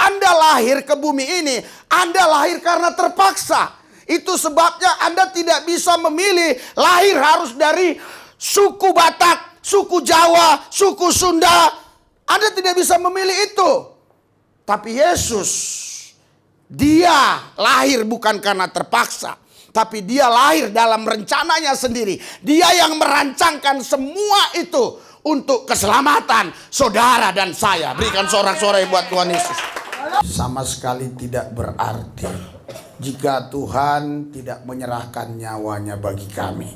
Anda lahir ke bumi ini, Anda lahir karena terpaksa. Itu sebabnya Anda tidak bisa memilih lahir harus dari suku Batak, suku Jawa, suku Sunda. Anda tidak bisa memilih itu. Tapi Yesus, dia lahir bukan karena terpaksa, tapi dia lahir dalam rencananya sendiri. Dia yang merancangkan semua itu untuk keselamatan saudara dan saya. Berikan sorak-sorai buat Tuhan Yesus. Sama sekali tidak berarti jika Tuhan tidak menyerahkan nyawanya bagi kami.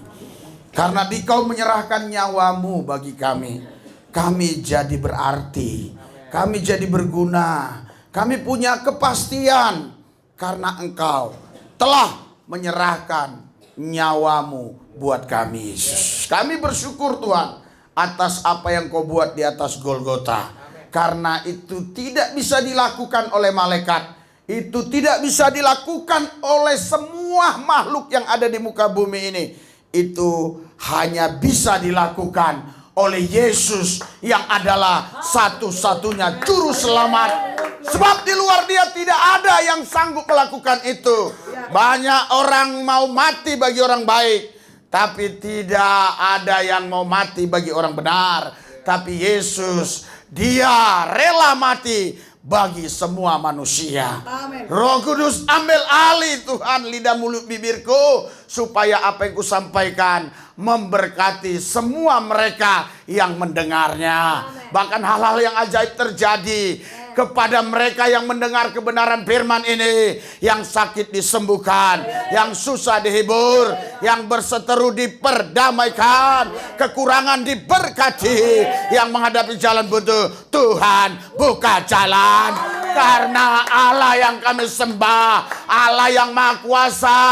Karena Dikau menyerahkan nyawamu bagi kami, kami jadi berarti, kami jadi berguna, kami punya kepastian karena Engkau telah menyerahkan nyawamu buat kami, Yesus. Kami bersyukur Tuhan atas apa yang Kau buat di atas Golgota. Karena itu tidak bisa dilakukan oleh malaikat, itu tidak bisa dilakukan oleh semua makhluk yang ada di muka bumi ini. Itu hanya bisa dilakukan oleh Yesus yang adalah satu-satunya juru selamat. Sebab di luar dia tidak ada yang sanggup melakukan itu. Banyak orang mau mati bagi orang baik, tapi tidak ada yang mau mati bagi orang benar. Tapi Yesus, dia rela mati bagi semua manusia. Amen. Roh Kudus, ambil alih Tuhan lidah mulut bibirku, supaya apa yang kusampaikan memberkati semua mereka yang mendengarnya. Amen. Bahkan hal-hal yang ajaib terjadi kepada mereka yang mendengar kebenaran firman ini. Yang sakit disembuhkan, yang susah dihibur, yang berseteru diperdamaikan, kekurangan diberkati, yang menghadapi jalan buntu Tuhan buka jalan. Karena Allah yang kami sembah, Allah yang Maha Kuasa,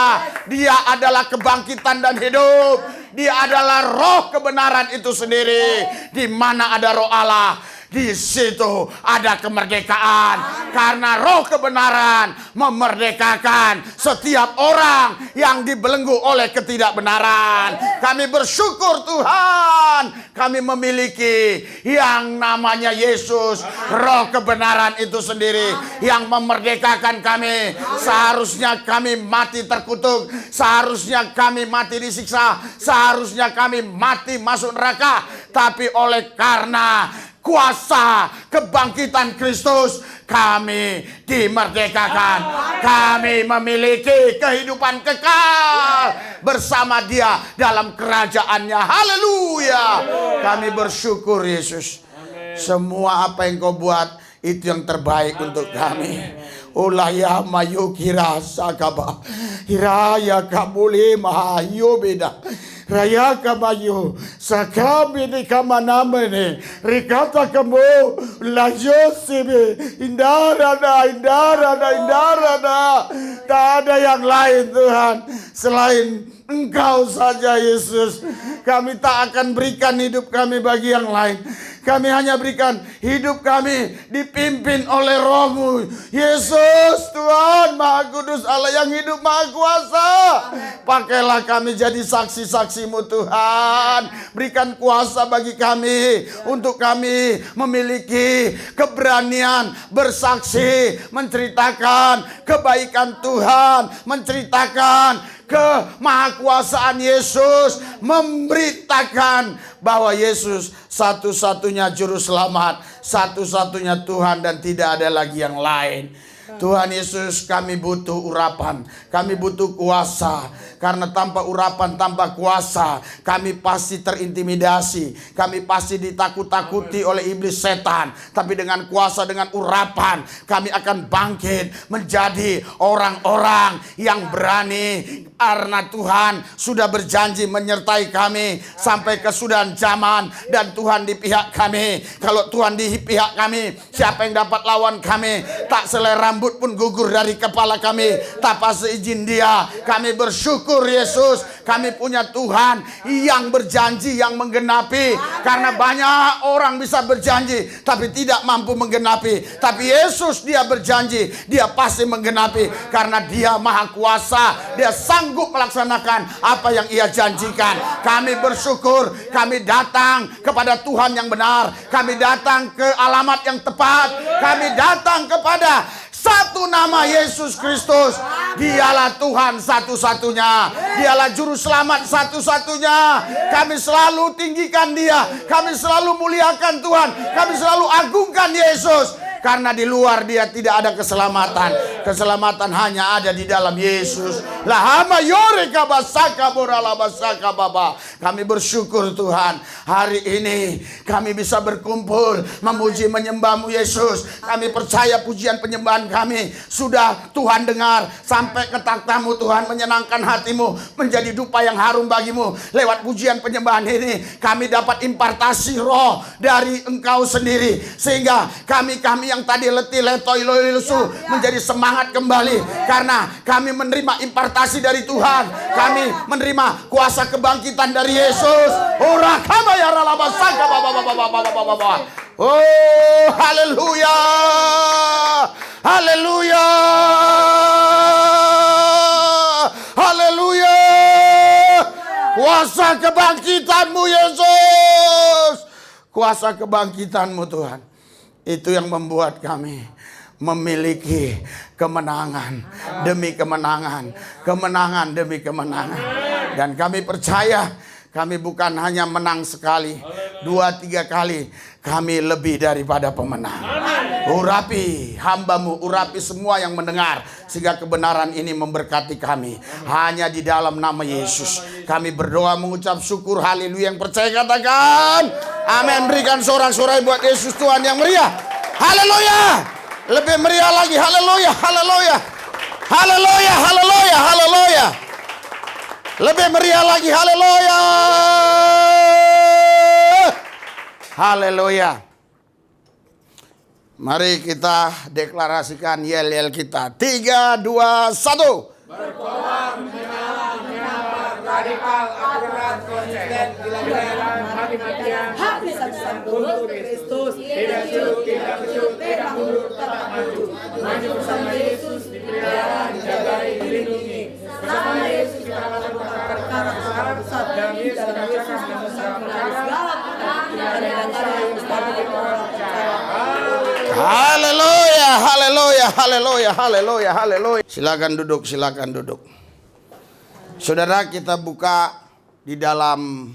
Dia adalah kebangkitan dan hidup. Dia adalah roh kebenaran itu sendiri. Di mana ada roh Allah, di situ ada kemerdekaan. Karena roh kebenaran memerdekakan setiap orang yang dibelenggu oleh ketidakbenaran. Kami bersyukur Tuhan, kami memiliki yang namanya Yesus, roh kebenaran itu sendiri yang memerdekakan kami. Seharusnya kami mati terkutuk, seharusnya kami mati disiksa, seharusnya kami mati masuk neraka. Tapi oleh karena kuasa kebangkitan Kristus, kami dimerdekakan. Kami memiliki kehidupan kekal bersama Dia dalam kerajaannya. Haleluya. Kami bersyukur Yesus. Semua apa yang Kau buat itu yang terbaik untuk kami. Ulaya mayu kira sakaba hiraya kabuli mahayu beda raya kabayu sakami di kamanamene rikata kamu lajosibe indara tak ada yang lain Tuhan selain Engkau saja Yesus. Kami tak akan berikan hidup kami bagi yang lain. Kami hanya berikan hidup kami dipimpin oleh Roh-Mu. Yesus, Tuhan Maha Kudus, Allah yang hidup Maha Kuasa. Pakailah kami jadi saksi-saksi-Mu Tuhan. Berikan kuasa bagi kami untuk kami memiliki keberanian bersaksi, menceritakan kebaikan Tuhan, menceritakan kemahakuasaan Yesus, memberitakan bahwa Yesus satu-satunya juru selamat, satu-satunya Tuhan dan tidak ada lagi yang lain. Tuhan Yesus, kami butuh urapan, kami butuh kuasa. Karena tanpa urapan, tanpa kuasa, kami pasti terintimidasi, kami pasti ditakut-takuti oleh iblis setan. Tapi dengan kuasa, dengan urapan, kami akan bangkit menjadi orang-orang yang berani. Karena Tuhan sudah berjanji menyertai kami sampai kesudahan zaman. Dan Tuhan di pihak kami. Kalau Tuhan di pihak kami, siapa yang dapat lawan kami? Tak selai rambut pun gugur dari kepala kami tanpa seizin Dia. Kami bersyukur Yesus, kami punya Tuhan yang berjanji, yang menggenapi. Karena banyak orang bisa berjanji tapi tidak mampu menggenapi. Tapi Yesus, Dia berjanji, Dia pasti menggenapi. Karena Dia Maha Kuasa, Dia sanggup sanggup melaksanakan apa yang Ia janjikan. Kami bersyukur, kami datang kepada Tuhan yang benar. Kami datang ke alamat yang tepat. Kami datang kepada satu nama, Yesus Kristus. Dialah Tuhan satu-satunya. Dialah juru selamat satu-satunya. Kami selalu tinggikan Dia. Kami selalu muliakan Tuhan. Kami selalu agungkan Yesus. Karena di luar Dia tidak ada keselamatan. Keselamatan hanya ada di dalam Yesus. Lahama yoreka basaka borala basaka baba. Kami bersyukur Tuhan, hari ini kami bisa berkumpul memuji menyembah-Mu Yesus. Kami percaya pujian penyembahan kami sudah Tuhan dengar sampai ke takhta-Mu Tuhan, menyenangkan hati-Mu, menjadi dupa yang harum bagi-Mu. Lewat pujian penyembahan ini kami dapat impartasi roh dari Engkau sendiri, sehingga kami yang tadi letih letoi lesu menjadi semangat kembali karena kami menerima impartasi dari Tuhan. Kami menerima kuasa kebangkitan dari Yesus. Oh, haleluya. Haleluya. Haleluya. Kuasa kebangkitan-Mu Yesus. Kuasa kebangkitan-Mu Tuhan. Itu yang membuat kami memiliki kemenangan demi kemenangan, kemenangan demi kemenangan. Dan kami percaya kami bukan hanya menang sekali, 2-3 kali, kami lebih daripada pemenang. Urapi hamba-Mu, urapi semua yang mendengar, sehingga kebenaran ini memberkati kami. Hanya di dalam nama Yesus kami berdoa mengucap syukur. Haleluya. Yang percaya katakan amin. Berikan sorak-sorai buat Yesus Tuhan yang meriah. Haleluya. Lebih meriah lagi. Haleluya. Haleluya. Haleluya. Haleluya. Haleluya. Lebih meriah lagi. Haleluya. Haleluya. Mari kita deklarasikan yel-yel kita. 3, 2, 1. Berkobar, menyala, radikal, akurat, konsisten, gila-gilaan, mati-matian, habis satu-satu untuk Kristus. Tidak cukup, tidak kecut, tidak mundur, tetap maju. Maju bersama Yesus, dipelihara, dijagai, dilindungi. Bersama Yesus kita akan melakukan perkara besar dan Yesus akan melakukan segala perkara. Tidak ada yang saya mustahil bagi orang percaya. Haleluya, haleluya, haleluya, haleluya, haleluya. Silakan duduk, silakan duduk. Saudara, kita buka di dalam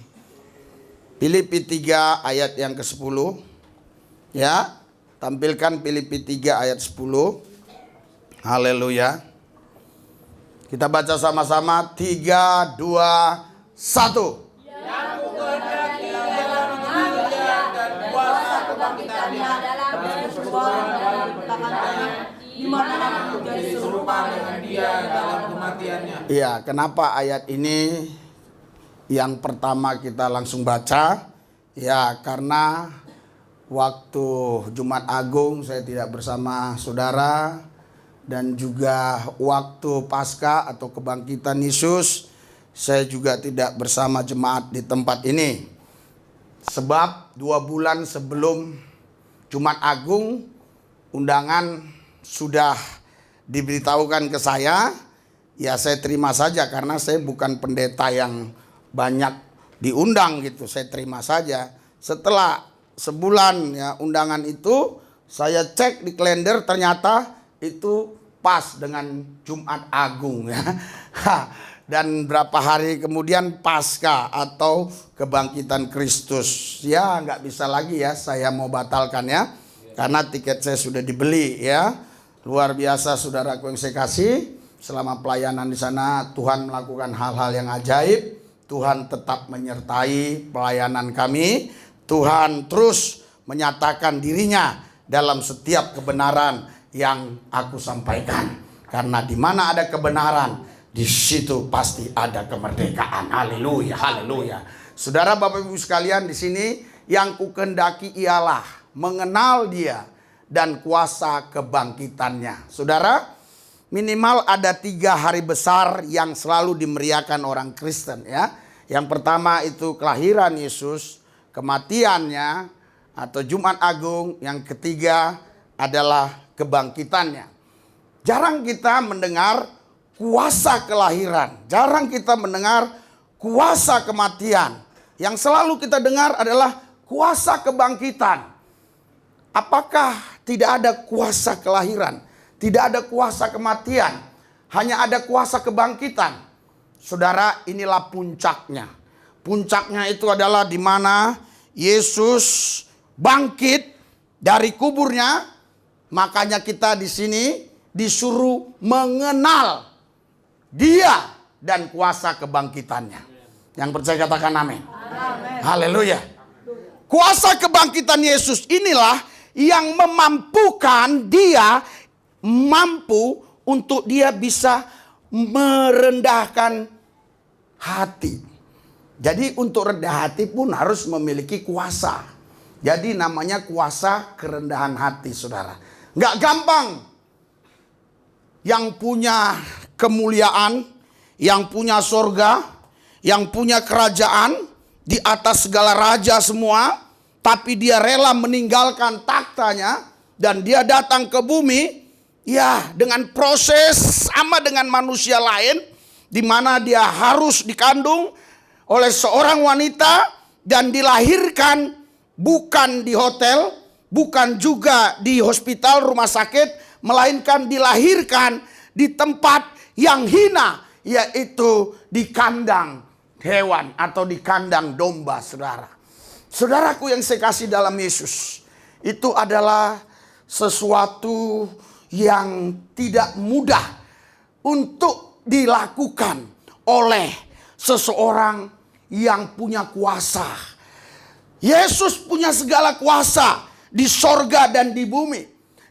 Filipi 3 ayat yang ke-10. Ya, tampilkan Filipi 3 ayat 10. Haleluya. Kita baca sama-sama. 3, 2, 1. Iya, kenapa ayat ini yang pertama kita langsung baca? Ya, karena waktu Jumat Agung saya tidak bersama saudara, dan juga waktu Paskah atau kebangkitan Yesus saya juga tidak bersama jemaat di tempat ini. Sebab 2 bulan sebelum Jumat Agung undangan sudah diberitahukan ke saya. Ya, saya terima saja karena saya bukan pendeta yang banyak diundang gitu. Saya terima saja. Setelah sebulan ya undangan itu, saya cek di kalender, ternyata itu pas dengan Jumat Agung ya. Dan berapa hari kemudian Paskah atau kebangkitan Kristus. Ya, nggak bisa lagi ya saya mau batalkan ya. Karena tiket saya sudah dibeli ya. Luar biasa saudaraku yang saya kasih. Selama pelayanan di sana Tuhan melakukan hal-hal yang ajaib. Tuhan tetap menyertai pelayanan kami. Tuhan terus menyatakan dirinya dalam setiap kebenaran yang aku sampaikan. Karena di mana ada kebenaran, di situ pasti ada kemerdekaan. Haleluya, haleluya. Saudara, Bapak Ibu sekalian, di sini yang kukehendaki ialah mengenal Dia dan kuasa kebangkitannya. Saudara, minimal ada 3 hari besar yang selalu dimeriahkan orang Kristen ya. Yang pertama itu kelahiran Yesus, kematiannya atau Jumat Agung. Yang ketiga adalah kebangkitannya. Jarang kita mendengar kuasa kelahiran. Jarang kita mendengar kuasa kematian. Yang selalu kita dengar adalah kuasa kebangkitan. Apakah tidak ada kuasa kelahiran? Tidak ada kuasa kematian. Hanya ada kuasa kebangkitan. Saudara, inilah puncaknya. Puncaknya itu adalah di mana Yesus bangkit dari kuburnya. Makanya kita di sini disuruh mengenal Dia dan kuasa kebangkitannya. Yang percaya katakan amin. Haleluya. Kuasa kebangkitan Yesus inilah yang memampukan Dia mampu untuk Dia bisa merendahkan hati. Jadi untuk rendah hati pun harus memiliki kuasa. Jadi namanya kuasa kerendahan hati, saudara. Nggak gampang. Yang punya kemuliaan, yang punya sorga, yang punya kerajaan di atas segala raja semua, tapi dia rela meninggalkan taktanya dan dia datang ke bumi, ya dengan proses sama dengan manusia lain, di mana dia harus dikandung oleh seorang wanita dan dilahirkan bukan di hotel, bukan juga di hospital rumah sakit, melainkan dilahirkan di tempat yang hina, yaitu di kandang hewan atau di kandang domba, saudara. Saudaraku yang saya kasih dalam Yesus, itu adalah sesuatu yang tidak mudah untuk dilakukan oleh seseorang yang punya kuasa. Yesus punya segala kuasa di sorga dan di bumi.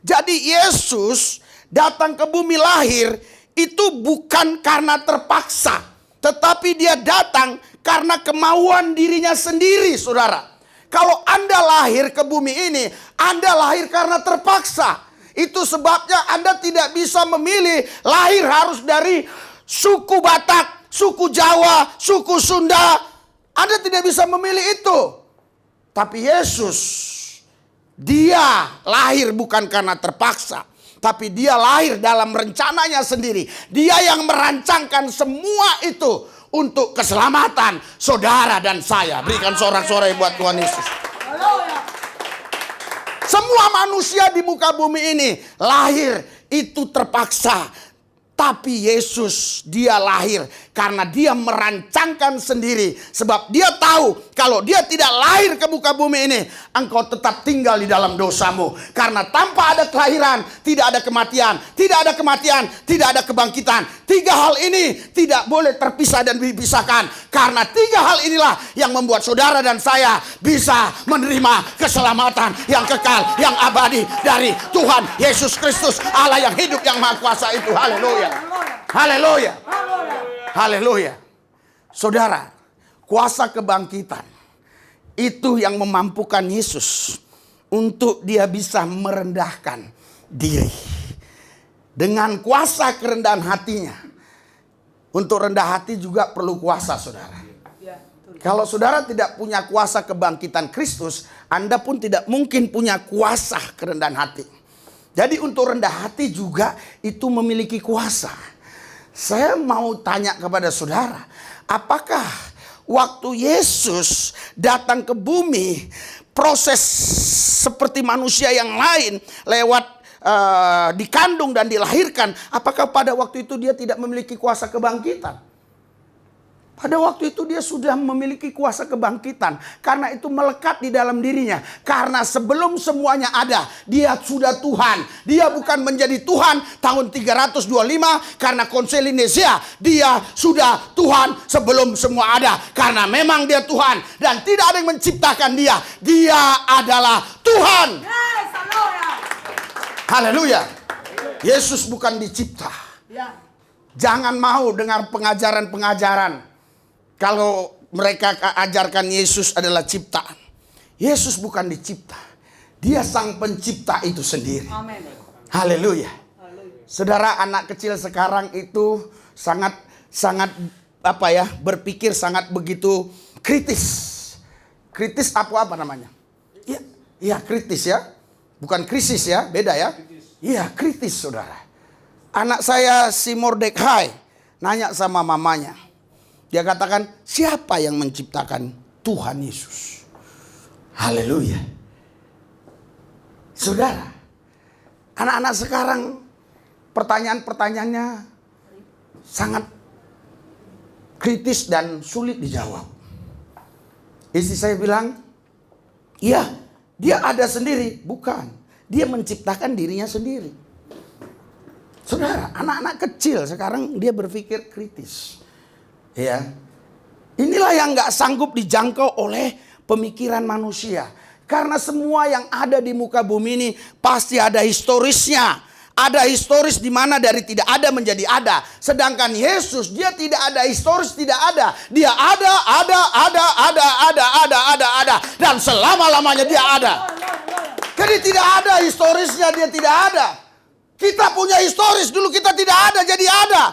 Jadi Yesus datang ke bumi lahir itu bukan karena terpaksa, tetapi dia datang karena kemauan dirinya sendiri, saudara. Kalau Anda lahir ke bumi ini, Anda lahir karena terpaksa. Itu sebabnya Anda tidak bisa memilih lahir harus dari suku Batak, suku Jawa, suku Sunda. Anda tidak bisa memilih itu. Tapi Yesus, Dia lahir bukan karena terpaksa, tapi Dia lahir dalam rencananya sendiri. Dia yang merancangkan semua itu untuk keselamatan saudara dan saya. Berikan sorak-sorai buat Tuhan Yesus. Semua manusia di muka bumi ini lahir itu terpaksa. Tapi Yesus, Dia lahir karena Dia merancangkan sendiri. Sebab Dia tahu kalau Dia tidak lahir ke muka bumi ini, engkau tetap tinggal di dalam dosamu. Karena tanpa ada kelahiran, tidak ada kematian. Tidak ada kematian, tidak ada kebangkitan. Tiga hal ini tidak boleh terpisah dan dipisahkan. Karena tiga hal inilah yang membuat saudara dan saya bisa menerima keselamatan yang kekal, yang abadi dari Tuhan Yesus Kristus, Allah yang hidup, yang maha kuasa itu. Haleluya. Haleluya. Haleluya. Saudara, kuasa kebangkitan itu yang memampukan Yesus untuk Dia bisa merendahkan diri. Dengan kuasa kerendahan hatinya. Untuk rendah hati juga perlu kuasa, saudara. Kalau saudara tidak punya kuasa kebangkitan Kristus, Anda pun tidak mungkin punya kuasa kerendahan hati. Jadi untuk rendah hati juga itu memiliki kuasa. Saya mau tanya kepada saudara, apakah waktu Yesus datang ke bumi, proses seperti manusia yang lain lewat dikandung dan dilahirkan, apakah pada waktu itu Dia tidak memiliki kuasa kebangkitan? Pada waktu itu Dia sudah memiliki kuasa kebangkitan. Karena itu melekat di dalam dirinya. Karena sebelum semuanya ada, Dia sudah Tuhan. Dia bukan menjadi Tuhan tahun 325 karena Konsili Nicea. Dia sudah Tuhan sebelum semua ada. Karena memang Dia Tuhan. Dan tidak ada yang menciptakan Dia. Dia adalah Tuhan. Haleluya. Yesus bukan dicipta. Jangan mau dengar pengajaran-pengajaran kalau mereka ajarkan Yesus adalah ciptaan. Yesus bukan dicipta. Dia sang pencipta itu sendiri. Amen. Haleluya. Saudara, anak kecil sekarang itu sangat berpikir sangat begitu kritis. Kritis apa namanya? Iya kritis ya. Bukan krisis ya, beda ya. Iya kritis, saudara. anak saya si Mordekai nanya sama mamanya. Dia katakan, siapa yang menciptakan Tuhan Yesus? Haleluya. Saudara, anak-anak sekarang pertanyaan-pertanyaannya sangat kritis dan sulit dijawab. Istri saya bilang, iya, dia ada sendiri. Bukan, dia menciptakan dirinya sendiri. Saudara, anak-anak kecil sekarang dia berpikir kritis. Ya, inilah yang gak sanggup dijangkau oleh pemikiran manusia. Karena semua yang ada di muka bumi ini pasti ada historisnya. Ada historis di mana dari tidak ada menjadi ada. Sedangkan Yesus dia tidak ada historis, tidak ada. Dia ada. Dan selama-lamanya dia ada. Jadi tidak ada historisnya, dia tidak ada. Kita punya historis, dulu kita tidak ada jadi ada.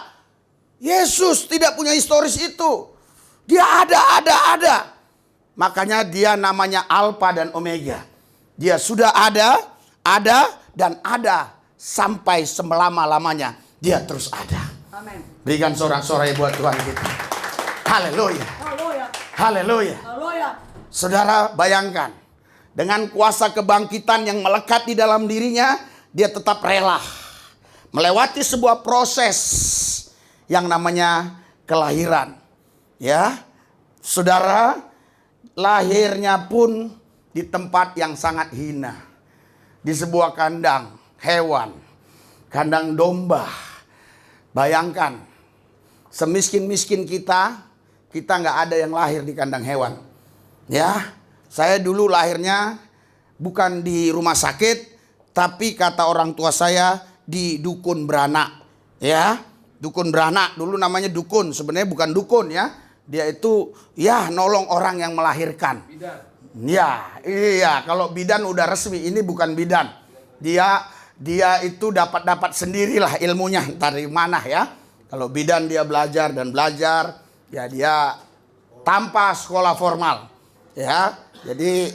Yesus tidak punya historis itu. Dia ada. Makanya dia namanya Alfa dan Omega. Dia sudah ada dan ada. Sampai selama-lamanya dia terus ada. Amin. Berikan sorak-sorai buat Tuhan kita. Haleluya. Haleluya. Saudara bayangkan. Dengan kuasa kebangkitan yang melekat di dalam dirinya. Dia tetap rela. Melewati sebuah proses. Yang namanya kelahiran. Ya. Saudara. Lahirnya pun di tempat yang sangat hina. Di sebuah kandang hewan, kandang domba. Bayangkan, semiskin-miskin kita nggak ada yang lahir di kandang hewan. Ya, saya dulu lahirnya bukan di rumah sakit, tapi kata orang tua saya di dukun beranak. Ya, dukun beranak dulu namanya dukun, sebenarnya bukan dukun ya. Dia itu ya nolong orang yang melahirkan. Bidan. Ya, iya, kalau bidan udah resmi, ini bukan bidan. Dia itu dapat sendirilah ilmunya dari mana ya. Kalau bidan dia belajar, ya dia tanpa sekolah formal. Ya, jadi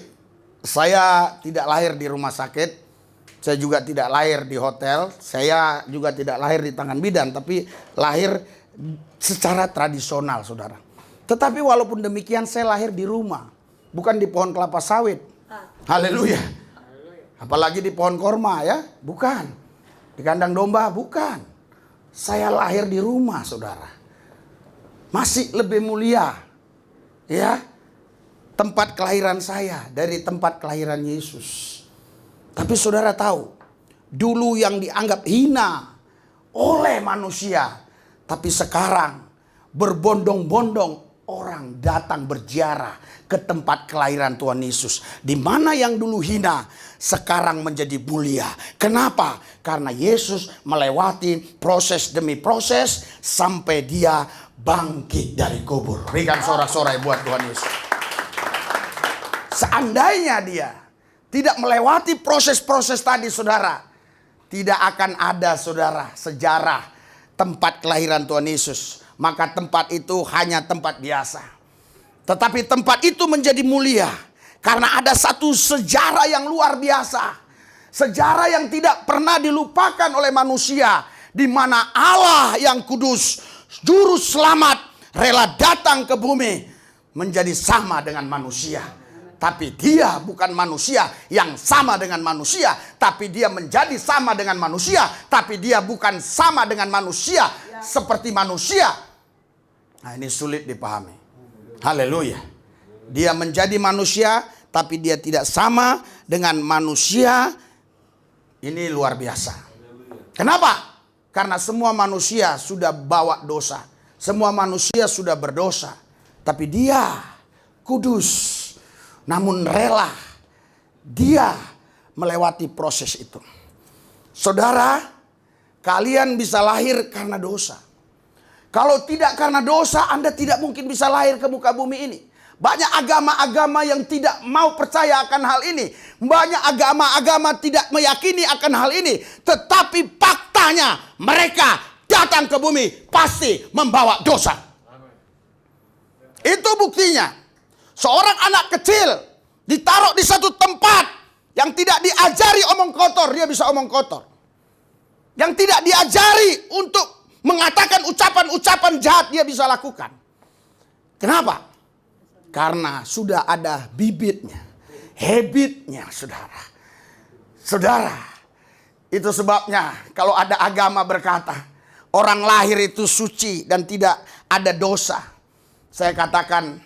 saya tidak lahir di rumah sakit, saya juga tidak lahir di hotel, saya juga tidak lahir di tangan bidan, tapi lahir secara tradisional, saudara. Tetapi walaupun demikian saya lahir di rumah, bukan di pohon kelapa sawit. Haleluya. Apalagi di pohon korma ya, bukan. Di kandang domba, bukan. Saya lahir di rumah, saudara. Masih lebih mulia, ya, tempat kelahiran saya dari tempat kelahiran Yesus. Tapi saudara tahu, dulu yang dianggap hina oleh manusia, tapi sekarang berbondong-bondong orang datang berziarah ke tempat kelahiran Tuhan Yesus. Di mana yang dulu hina, sekarang menjadi mulia. Kenapa? Karena Yesus melewati proses demi proses sampai dia bangkit dari kubur. Berikan sorak-sorai buat Tuhan Yesus. Seandainya dia tidak melewati proses-proses tadi, saudara, tidak akan ada, saudara, sejarah tempat kelahiran Tuhan Yesus. Maka tempat itu hanya tempat biasa. Tetapi tempat itu menjadi mulia karena ada satu sejarah yang luar biasa. Sejarah yang tidak pernah dilupakan oleh manusia, di mana Allah yang kudus, juru selamat, rela datang ke bumi menjadi sama dengan manusia. Tapi dia bukan manusia yang sama dengan manusia, tapi dia menjadi sama dengan manusia, tapi dia bukan sama dengan manusia seperti manusia. Nah, ini sulit dipahami. Haleluya. Dia menjadi manusia, tapi dia tidak sama dengan manusia. Ini luar biasa. Kenapa? Karena semua manusia sudah bawa dosa. Semua manusia sudah berdosa. Tapi dia kudus. Namun rela. Dia melewati proses itu. Saudara, kalian bisa lahir karena dosa. Kalau tidak karena dosa, Anda tidak mungkin bisa lahir ke muka bumi ini. Banyak agama-agama yang tidak mau percaya akan hal ini. Banyak agama-agama tidak meyakini akan hal ini. Tetapi faktanya mereka datang ke bumi pasti membawa dosa. Itu buktinya. Seorang anak kecil ditaruh di satu tempat yang tidak diajari omong kotor, dia bisa omong kotor. yang tidak diajari untuk mengatakan ucapan-ucapan jahat dia bisa lakukan. Kenapa? Karena sudah ada bibitnya, habitnya, saudara. Saudara, itu sebabnya kalau ada agama berkata orang lahir itu suci dan tidak ada dosa. Saya katakan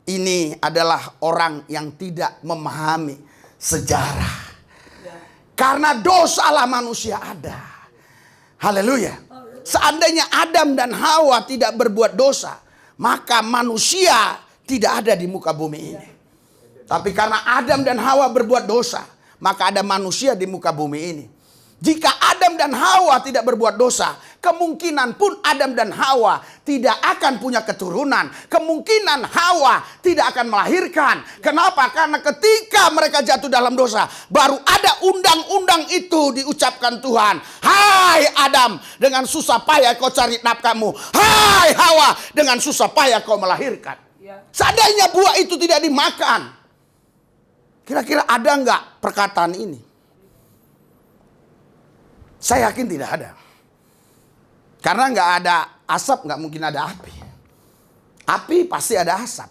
ini adalah orang yang tidak memahami sejarah. Karena dosalah manusia ada. Haleluya. Seandainya Adam dan Hawa tidak berbuat dosa, maka manusia tidak ada di muka bumi ini. Tapi karena Adam dan Hawa berbuat dosa, maka ada manusia di muka bumi ini. Jika Adam dan Hawa tidak berbuat dosa, kemungkinan pun Adam dan Hawa tidak akan punya keturunan. Kemungkinan Hawa tidak akan melahirkan. Kenapa? Karena ketika mereka jatuh dalam dosa, baru ada undang-undang itu diucapkan Tuhan. Hai Adam, dengan susah payah kau cari nafkahmu. Hai Hawa, dengan susah payah kau melahirkan. Seandainya buah itu tidak dimakan, kira-kira ada nggak perkataan ini? Saya yakin tidak ada. Karena nggak ada asap, nggak mungkin ada api. Api pasti ada asap.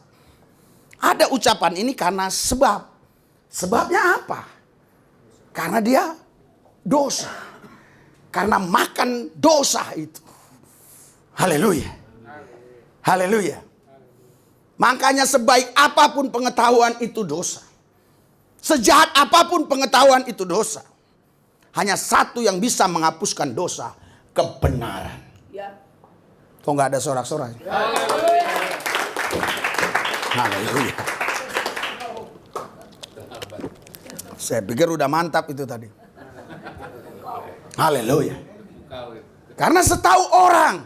Ada ucapan ini karena sebab. Sebabnya apa? Karena dia dosa. Karena makan dosa itu. Haleluya. Haleluya. Makanya sebaik apapun pengetahuan itu dosa. Sejahat apapun pengetahuan itu dosa. Hanya satu yang bisa menghapuskan dosa, kebenaran. Kok nggak ada sorak-sorak? Haleluya. Saya pikir udah mantap itu tadi. Haleluya. Karena setahu orang,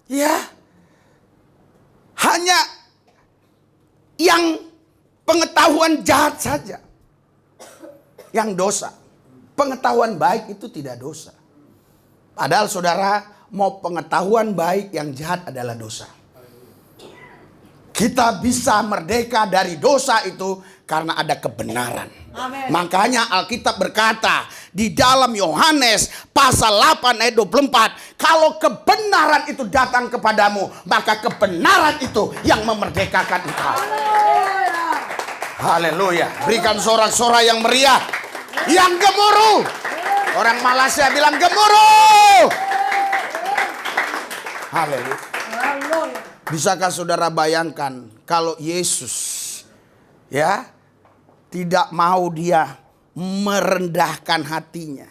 ya, hanya yang pengetahuan jahat saja yang dosa. Pengetahuan baik itu tidak dosa. Padahal saudara, mau pengetahuan baik yang jahat adalah dosa. Kita bisa merdeka dari dosa itu karena ada kebenaran. Amen. Makanya Alkitab berkata di dalam Yohanes pasal 8 ayat 24, kalau kebenaran itu datang kepadamu, maka kebenaran itu yang memerdekakan engkau. Haleluya. Berikan sorak-sorai yang meriah. Yang gemuruh. Orang Malaysia bilang gemuruh. Haleluya. Bisakah saudara bayangkan kalau Yesus, ya, tidak mau dia merendahkan hatinya.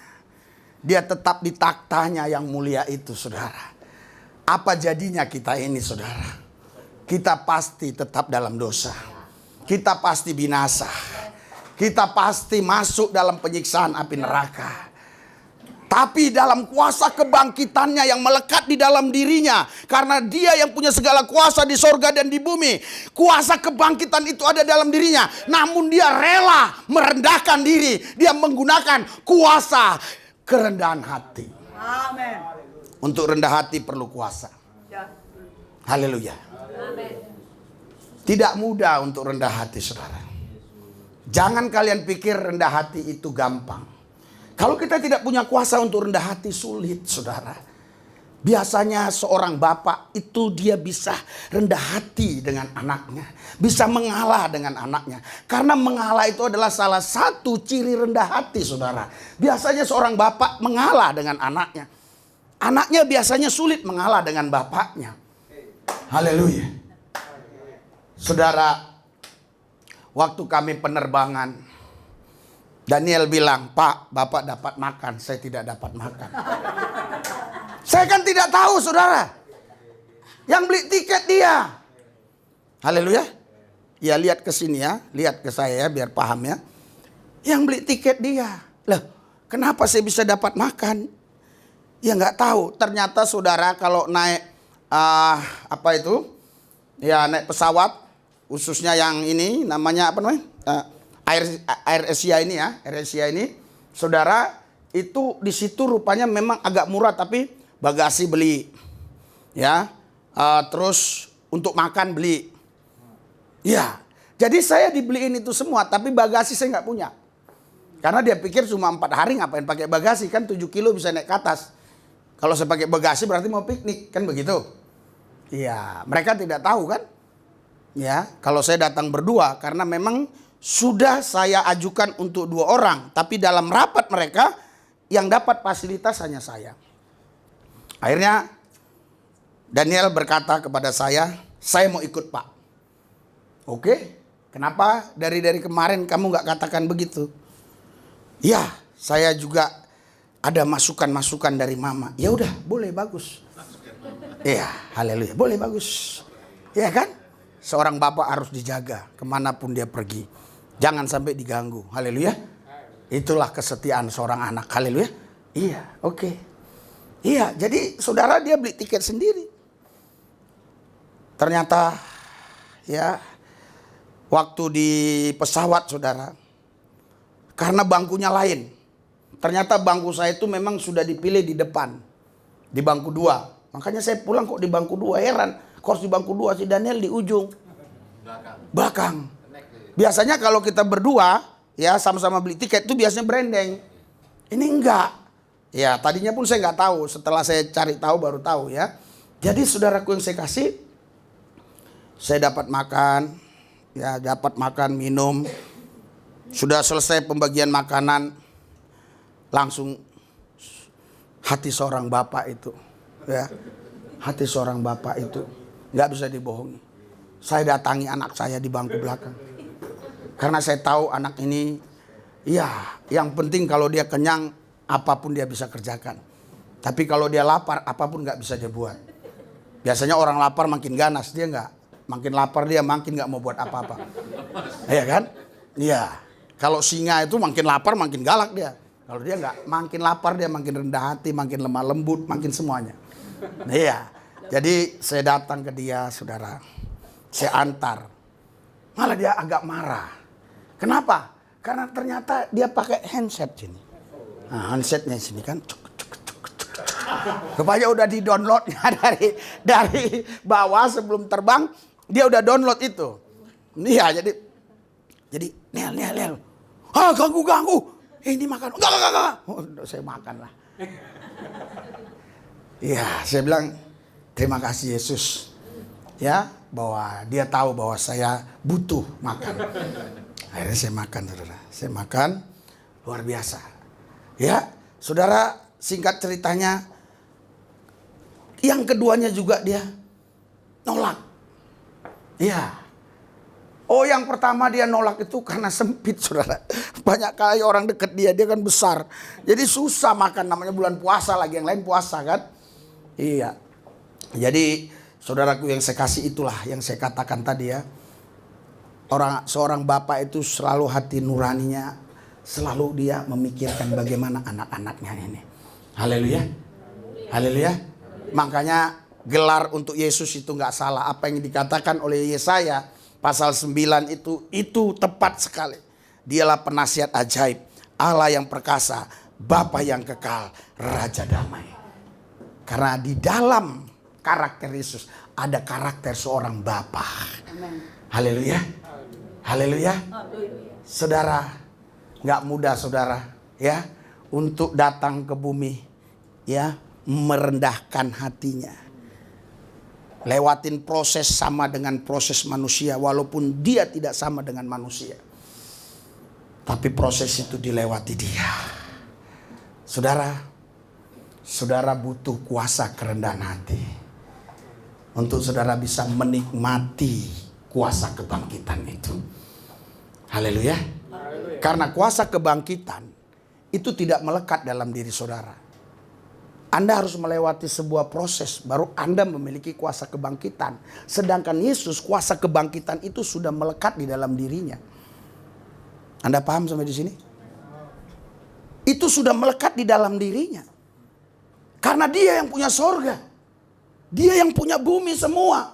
Dia tetap di taktanya yang mulia itu, saudara. Apa jadinya kita ini, saudara? Kita pasti tetap dalam dosa. Kita pasti binasa. Kita pasti masuk dalam penyiksaan api neraka. Tapi dalam kuasa kebangkitannya yang melekat di dalam dirinya. Karena dia yang punya segala kuasa di sorga dan di bumi. Kuasa kebangkitan itu ada dalam dirinya. Namun dia rela merendahkan diri. Dia menggunakan kuasa kerendahan hati. Amen. Untuk rendah hati perlu kuasa. Haleluya. Tidak mudah untuk rendah hati, saudara. Jangan kalian pikir rendah hati itu gampang. Kalau kita tidak punya kuasa untuk rendah hati, sulit, saudara. Biasanya seorang bapak itu dia bisa rendah hati dengan anaknya. Bisa mengalah dengan anaknya. Karena mengalah itu adalah salah satu ciri rendah hati, saudara. Biasanya seorang bapak mengalah dengan anaknya. Anaknya biasanya sulit mengalah dengan bapaknya. Haleluya. Saudara, waktu kami penerbangan, Daniel bilang, "Pak, Bapak dapat makan, saya tidak dapat makan." Saya kan tidak tahu, saudara. Yang beli tiket dia. Haleluya. Ya, lihat ke sini ya, lihat ke saya ya, biar paham ya. Yang beli tiket dia. Loh, kenapa saya bisa dapat makan? Ya nggak tahu. Ternyata saudara kalau naik apa itu? Ya naik pesawat. Khususnya yang ini namanya apa namanya? Air Asia ini ya, Air Asia ini. Saudara, itu di situ rupanya memang agak murah tapi bagasi beli. Ya. Terus untuk makan beli. Ya. Jadi saya dibeliin itu semua tapi bagasi saya nggak punya. Karena dia pikir cuma 4 hari ngapain pakai bagasi, kan 7 kilo bisa naik ke atas. Kalau saya pakai bagasi berarti mau piknik, kan begitu. Iya, mereka tidak tahu kan. Ya, kalau saya datang berdua karena memang sudah saya ajukan untuk 2 orang, tapi dalam rapat mereka yang dapat fasilitas hanya saya. Akhirnya Daniel berkata kepada saya mau ikut Pak. Oke, kenapa dari kemarin kamu nggak katakan begitu? Ya, saya juga ada masukan-masukan dari Mama. Ya udah, boleh, bagus. Iya, haleluya, boleh, bagus. Ya kan? Seorang bapak harus dijaga kemanapun dia pergi. Jangan sampai diganggu. Haleluya. Itulah kesetiaan seorang anak. Haleluya. Iya, oke. Iya, jadi saudara dia beli tiket sendiri. Ternyata ya waktu di pesawat saudara, karena bangkunya lain. Ternyata bangku saya itu memang sudah dipilih di depan. Di bangku 2. Makanya saya pulang kok di bangku 2, heran. Kok di bangku 2 si Daniel di ujung. Belakang. Biasanya kalau kita berdua ya sama-sama beli tiket itu biasanya berendeng. Ini enggak. Ya tadinya pun saya nggak tahu. Setelah saya cari tahu baru tahu ya. Jadi saudaraku yang saya kasih, saya dapat makan. Ya dapat makan, minum. Sudah selesai pembagian makanan. Langsung hati seorang bapak itu. Ya, hati seorang bapak itu nggak bisa dibohongi. Saya datangi anak saya di bangku belakang. Karena saya tahu anak ini, ya yang penting kalau dia kenyang, apapun dia bisa kerjakan. Tapi kalau dia lapar, apapun nggak bisa dia buat. Biasanya orang lapar makin ganas, dia nggak. Makin lapar dia makin nggak mau buat apa-apa. Iya kan? Iya. Kalau singa itu makin lapar makin galak dia. Kalau dia nggak, makin lapar dia makin rendah hati, makin lemah lembut, makin semuanya. Iya. Jadi saya datang ke dia, saudara. Saya antar. Malah dia agak marah. Kenapa? Karena ternyata dia pakai handset sini. Nah, handsetnya sini kan. Rupanya udah di-downloadnya dari bawah sebelum terbang, dia udah download itu. Iya, jadi Nel. Ah, ganggu. Ini makan. Enggak. Oh, saya makan lah. Iya, saya bilang terima kasih Yesus. Ya, bahwa dia tahu bahwa saya butuh makan. Akhirnya saya makan, saudara. Saya makan luar biasa. Ya, saudara, singkat ceritanya, yang keduanya juga dia nolak. Iya. Oh, yang pertama dia nolak itu karena sempit, saudara. Banyak kali orang deket dia kan besar. Jadi susah makan, namanya bulan puasa lagi, yang lain puasa kan. Iya. Jadi saudaraku yang saya kasih, itulah yang saya katakan tadi ya. Seorang bapak itu selalu hati nuraninya, selalu dia memikirkan bagaimana anak-anaknya ini. Haleluya. Haleluya. Makanya gelar untuk Yesus itu nggak salah. Apa yang dikatakan oleh Yesaya pasal 9 itu tepat sekali. Dialah penasihat ajaib, Allah yang perkasa, Bapa yang kekal, Raja damai. Karena di dalam karakter Yesus ada karakter seorang Bapa. Haleluya. Haleluya. Saudara, nggak mudah saudara ya untuk datang ke bumi ya, merendahkan hatinya. Lewatin proses sama dengan proses manusia, walaupun dia tidak sama dengan manusia. Tapi proses itu dilewati dia. Saudara butuh kuasa kerendahan hati untuk saudara bisa menikmati kuasa kebangkitan itu. Haleluya. Karena kuasa kebangkitan itu tidak melekat dalam diri saudara. Anda harus melewati sebuah proses baru Anda memiliki kuasa kebangkitan. Sedangkan Yesus kuasa kebangkitan itu sudah melekat di dalam dirinya. Anda paham sampai di sini? Itu sudah melekat di dalam dirinya. Karena dia yang punya sorga. Dia yang punya bumi semua.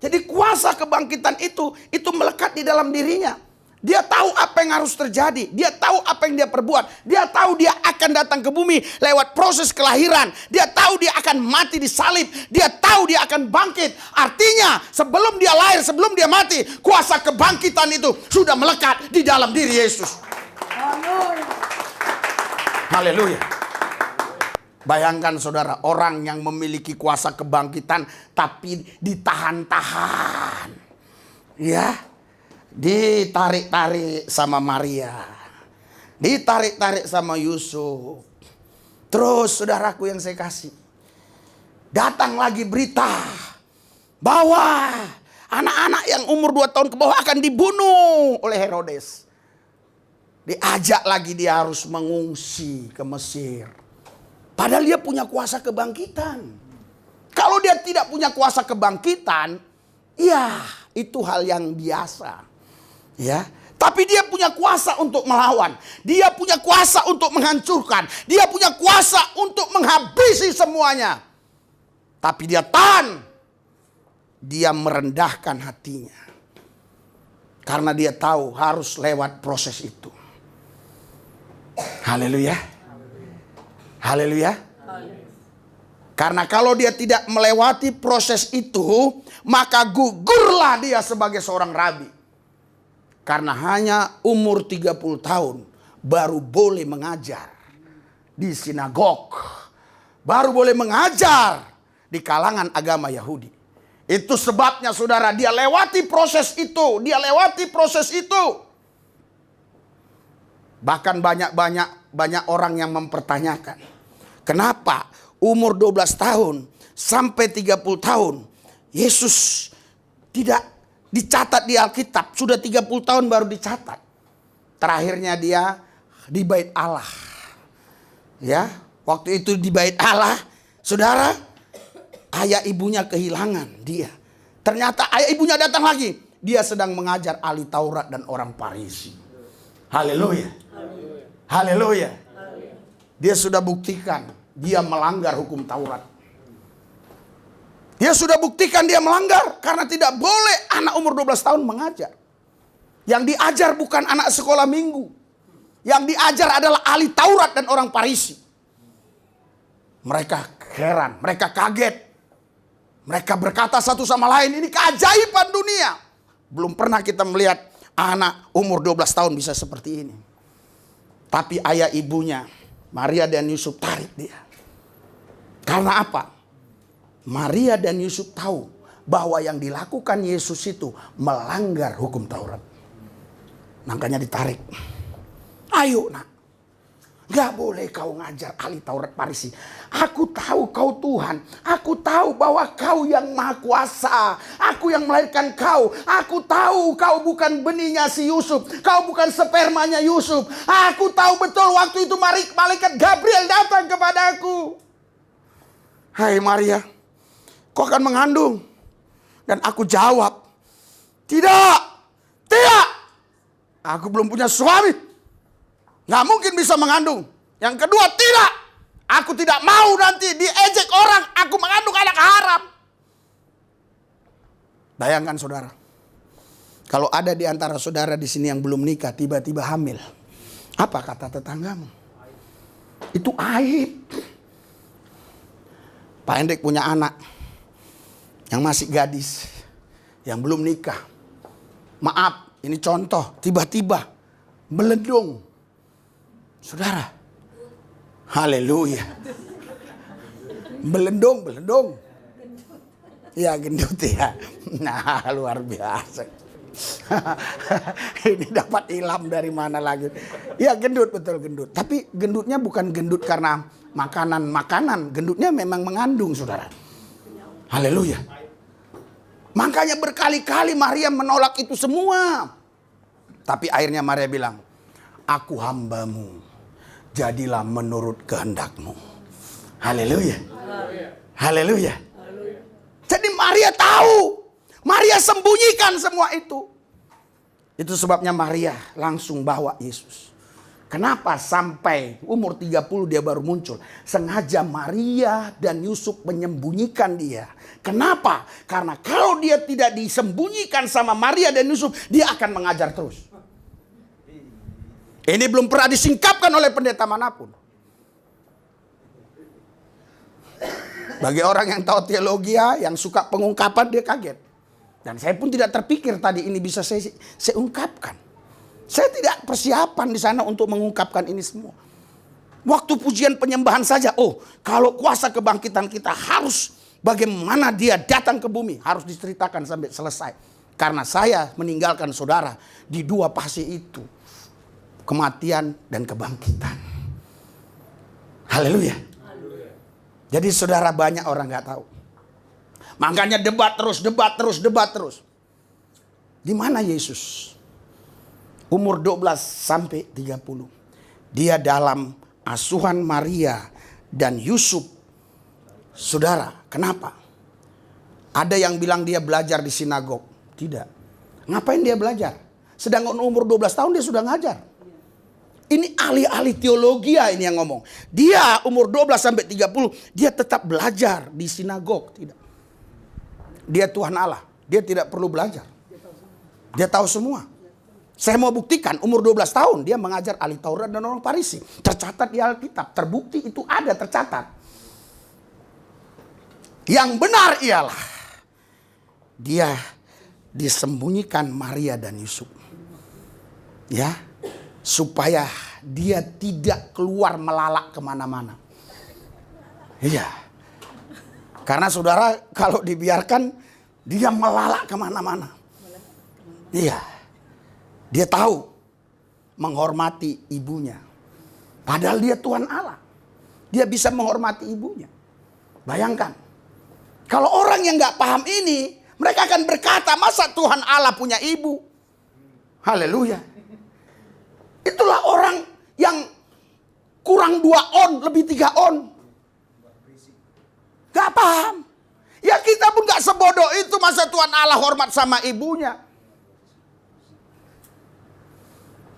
Jadi kuasa kebangkitan itu melekat di dalam dirinya. Dia tahu apa yang harus terjadi. Dia tahu apa yang dia perbuat. Dia tahu dia akan datang ke bumi lewat proses kelahiran. Dia tahu dia akan mati di salib. Dia tahu dia akan bangkit. Artinya sebelum dia lahir, sebelum dia mati, kuasa kebangkitan itu sudah melekat di dalam diri Yesus. Amin. Haleluya. Bayangkan saudara, orang yang memiliki kuasa kebangkitan tapi ditahan-tahan. Ya. Ditarik-tarik sama Maria. Ditarik-tarik sama Yusuf. Terus saudaraku yang saya kasih, datang lagi berita bahwa anak-anak yang umur 2 tahun ke bawah akan dibunuh oleh Herodes. Diajak lagi dia harus mengungsi ke Mesir. Padahal dia punya kuasa kebangkitan. Kalau dia tidak punya kuasa kebangkitan, ya itu hal yang biasa. Ya, tapi dia punya kuasa untuk melawan. Dia punya kuasa untuk menghancurkan. Dia punya kuasa untuk menghabisi semuanya. Tapi dia tahan. Dia merendahkan hatinya. Karena dia tahu harus lewat proses itu. Haleluya. Haleluya. Karena kalau dia tidak melewati proses itu, maka gugurlah dia sebagai seorang rabi. Karena hanya umur 30 tahun baru boleh mengajar di sinagog. Baru boleh mengajar di kalangan agama Yahudi. Itu sebabnya saudara, dia lewati proses itu. Dia lewati proses itu. Bahkan banyak orang yang mempertanyakan, kenapa umur 12 tahun sampai 30 tahun Yesus tidak dicatat di Alkitab? Sudah 30 tahun baru dicatat. Terakhirnya dia di Bait Allah. Ya, waktu itu di Bait Allah, saudara, ayah ibunya kehilangan dia. Ternyata ayah ibunya datang lagi. Dia sedang mengajar ahli Taurat dan orang Farisi. Haleluya. Haleluya. Dia sudah buktikan dia melanggar hukum Taurat. Dia sudah buktikan dia melanggar karena tidak boleh anak umur 12 tahun mengajar. Yang diajar bukan anak sekolah minggu. Yang diajar adalah ahli Taurat dan orang Farisi. Mereka heran, mereka kaget. Mereka berkata satu sama lain, ini keajaiban dunia. Belum pernah kita melihat anak umur 12 tahun bisa seperti ini. Tapi ayah ibunya, Maria dan Yusuf, tarik dia. Karena apa? Maria dan Yusuf tahu bahwa yang dilakukan Yesus itu melanggar hukum Taurat. Makanya ditarik. Ayo nak. Gak boleh kau ngajar ahli Taurat Farisi. Aku tahu kau Tuhan. Aku tahu bahwa kau yang maha kuasa. Aku yang melahirkan kau. Aku tahu kau bukan benihnya si Yusuf. Kau bukan spermanya Yusuf. Aku tahu betul waktu itu malaikat Gabriel datang kepadaku. Hai Maria, kau akan mengandung. Dan aku jawab, tidak. Aku belum punya suami. Gak mungkin bisa mengandung. Yang kedua, tidak. Aku tidak mau nanti diejek orang. Aku mengandung anak haram. Bayangkan saudara. Kalau ada di antara saudara di sini yang belum nikah, tiba-tiba hamil. Apa kata tetanggamu? Itu aib. Pak Hendrik punya anak yang masih gadis, yang belum nikah. Maaf, ini contoh, tiba-tiba melendung. Saudara, haleluya. Belendung. Ya gendut ya. Nah luar biasa. Ini dapat ilham dari mana lagi. Ya gendut, betul gendut. Tapi gendutnya bukan gendut karena makanan. Gendutnya memang mengandung saudara. Haleluya. Makanya berkali-kali Maria menolak itu semua. Tapi akhirnya Maria bilang, aku hambamu, jadilah menurut kehendakmu. Haleluya. Haleluya. Jadi Maria tahu. Maria sembunyikan semua itu. Itu sebabnya Maria langsung bawa Yesus. Kenapa sampai umur 30 dia baru muncul? Sengaja Maria dan Yusuf menyembunyikan dia. Kenapa? Karena kalau dia tidak disembunyikan sama Maria dan Yusuf, dia akan mengajar terus. Ini belum pernah disingkapkan oleh pendeta manapun. Bagi orang yang tahu teologi, yang suka pengungkapan, dia kaget. Dan saya pun tidak terpikir tadi ini bisa saya ungkapkan. Saya tidak persiapan di sana untuk mengungkapkan ini semua. Waktu pujian penyembahan saja, oh kalau kuasa kebangkitan kita harus bagaimana dia datang ke bumi. Harus diceritakan sampai selesai. Karena saya meninggalkan saudara di dua fase itu. Kematian dan kebangkitan. Haleluya. Jadi saudara, banyak orang gak tahu. Makanya debat terus. Di mana Yesus? Umur 12 sampai 30. Dia dalam asuhan Maria dan Yusuf. Saudara, kenapa? Ada yang bilang dia belajar di sinagog. Tidak. Ngapain dia belajar? Sedangkan umur 12 tahun dia sudah ngajar. Ini ahli-ahli teologi ini yang ngomong. Dia umur 12 sampai 30, dia tetap belajar di sinagog. Tidak. Dia Tuhan Allah. Dia tidak perlu belajar. Dia tahu semua. Saya mau buktikan, umur 12 tahun dia mengajar ahli Taurat dan orang Farisi. Tercatat di Alkitab, terbukti itu ada tercatat. Yang benar ialah dia disembunyikan Maria dan Yusuf. Ya, supaya dia tidak keluar melalak kemana-mana. Iya. Karena saudara kalau dibiarkan dia melalak kemana-mana. Iya. Dia tahu menghormati ibunya. Padahal dia Tuhan Allah. Dia bisa menghormati ibunya. Bayangkan. Kalau orang yang gak paham ini, mereka akan berkata, masa Tuhan Allah punya ibu? Haleluya. Itulah orang yang kurang 2 on, lebih 3 on. Gak paham. Ya kita pun gak sebodoh itu, masa Tuhan Allah hormat sama ibunya.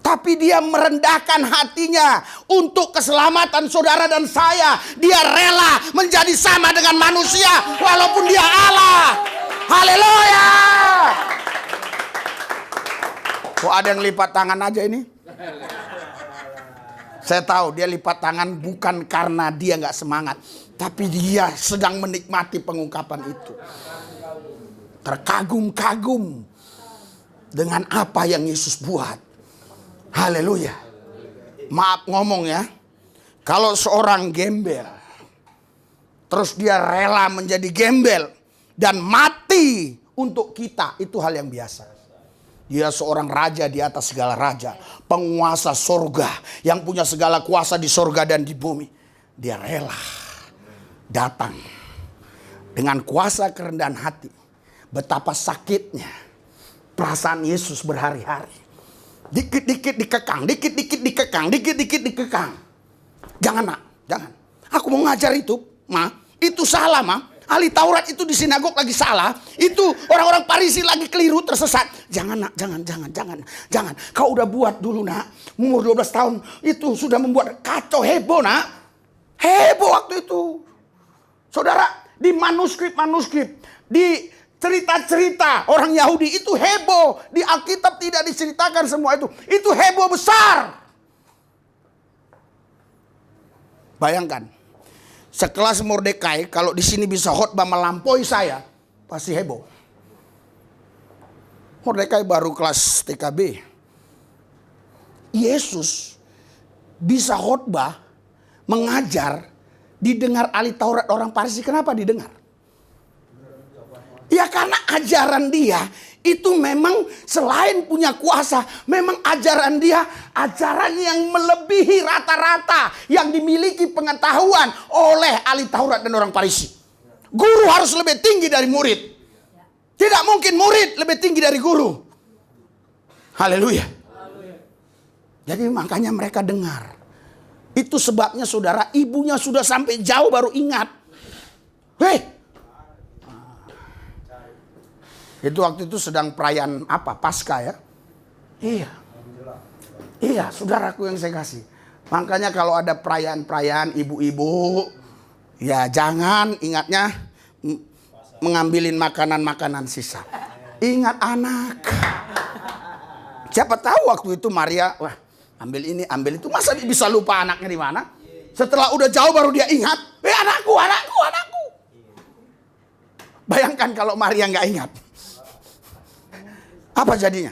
Tapi dia merendahkan hatinya untuk keselamatan saudara dan saya. Dia rela menjadi sama dengan manusia walaupun dia Allah. Haleluya. Kok ada yang lipat tangan aja ini? Saya tahu dia lipat tangan bukan karena dia gak semangat. Tapi dia sedang menikmati pengungkapan itu. Terkagum-kagum dengan apa yang Yesus buat. Haleluya. Maaf ngomong ya. Kalau seorang gembel, terus dia rela menjadi gembel dan mati untuk kita, itu hal yang biasa. Dia seorang raja di atas segala raja, penguasa sorga yang punya segala kuasa di sorga dan di bumi. Dia rela datang dengan kuasa kerendahan hati. Betapa sakitnya perasaan Yesus berhari-hari. Dikit-dikit dikekang, dikit-dikit dikekang, dikit-dikit dikekang. Jangan nak, jangan. Aku mau ngajar itu, ma. Itu salah, ma. Ahli Taurat itu di sinagog lagi salah. Itu orang-orang Farisi lagi keliru, tersesat. Jangan nak, jangan. Kau udah buat dulu nak. Umur 12 tahun itu sudah membuat kacau heboh nak. Heboh waktu itu. Saudara, di manuskrip, di cerita-cerita orang Yahudi itu heboh. Di Alkitab tidak diceritakan semua itu. Itu heboh besar. Bayangkan. Sekelas Mordekai kalau di sini bisa khotbah melampaui saya, pasti heboh. Mordekai baru kelas TKB. Yesus bisa khotbah, mengajar, didengar ahli Taurat orang Farisi. Kenapa didengar? Ya karena ajaran dia itu memang selain punya kuasa, memang ajaran dia ajaran yang melebihi rata-rata yang dimiliki pengetahuan oleh ahli Taurat dan orang Farisi. Guru harus lebih tinggi dari murid. Tidak mungkin murid lebih tinggi dari guru. Haleluya. Jadi makanya mereka dengar. Itu sebabnya saudara, ibunya sudah sampai jauh baru ingat. Hei, itu waktu itu sedang perayaan apa? Paskah ya? Iya, saudaraku yang saya kasih. Makanya kalau ada perayaan-perayaan ibu-ibu, ya jangan ingatnya mengambilin makanan-makanan sisa. Ingat anak. Siapa tahu waktu itu Maria, wah ambil ini, ambil itu. Masa dia bisa lupa anaknya di mana? Setelah udah jauh baru dia ingat. Anakku. Bayangkan kalau Maria nggak ingat. Apa jadinya?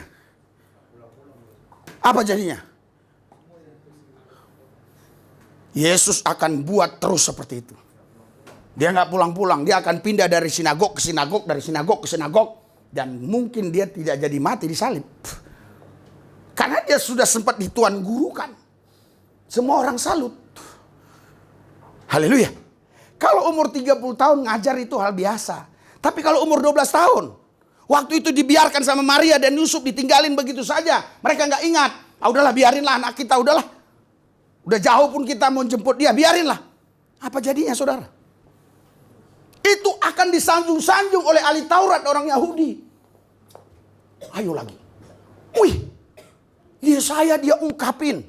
Yesus akan buat terus seperti itu. Dia nggak pulang-pulang. Dia akan pindah dari sinagog ke sinagog, dari sinagog ke sinagog. Dan mungkin dia tidak jadi mati disalib. Karena dia sudah sempat dituan gurukan. Semua orang salut. Haleluya. Kalau umur 30 tahun ngajar itu hal biasa. Tapi kalau umur 12 tahun. Waktu itu dibiarkan sama Maria dan Yusuf, ditinggalin begitu saja. Mereka nggak ingat. Ah, udahlah, biarinlah anak kita, udahlah. Udah jauh pun kita mau jemput dia, biarinlah. Apa jadinya, saudara? Itu akan disanjung-sanjung oleh ahli Taurat orang Yahudi. Ayo lagi. Wih, Yesaya dia ungkapin.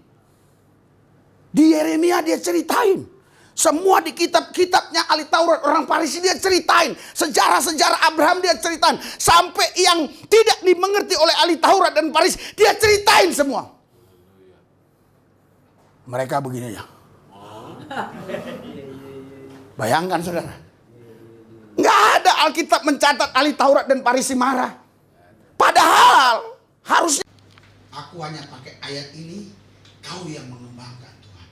Di Yeremia dia ceritain. Semua di kitab-kitabnya ahli Taurat orang Farisi dia ceritain. Sejarah-sejarah Abraham dia ceritain. Sampai yang tidak dimengerti oleh ahli Taurat dan Farisi dia ceritain semua. Mereka begini ya. Bayangkan, saudara. Nggak ada Alkitab mencatat ahli Taurat dan Farisi marah. Padahal harusnya. Aku hanya pakai ayat ini. Kau yang mengembangkan Tuhan.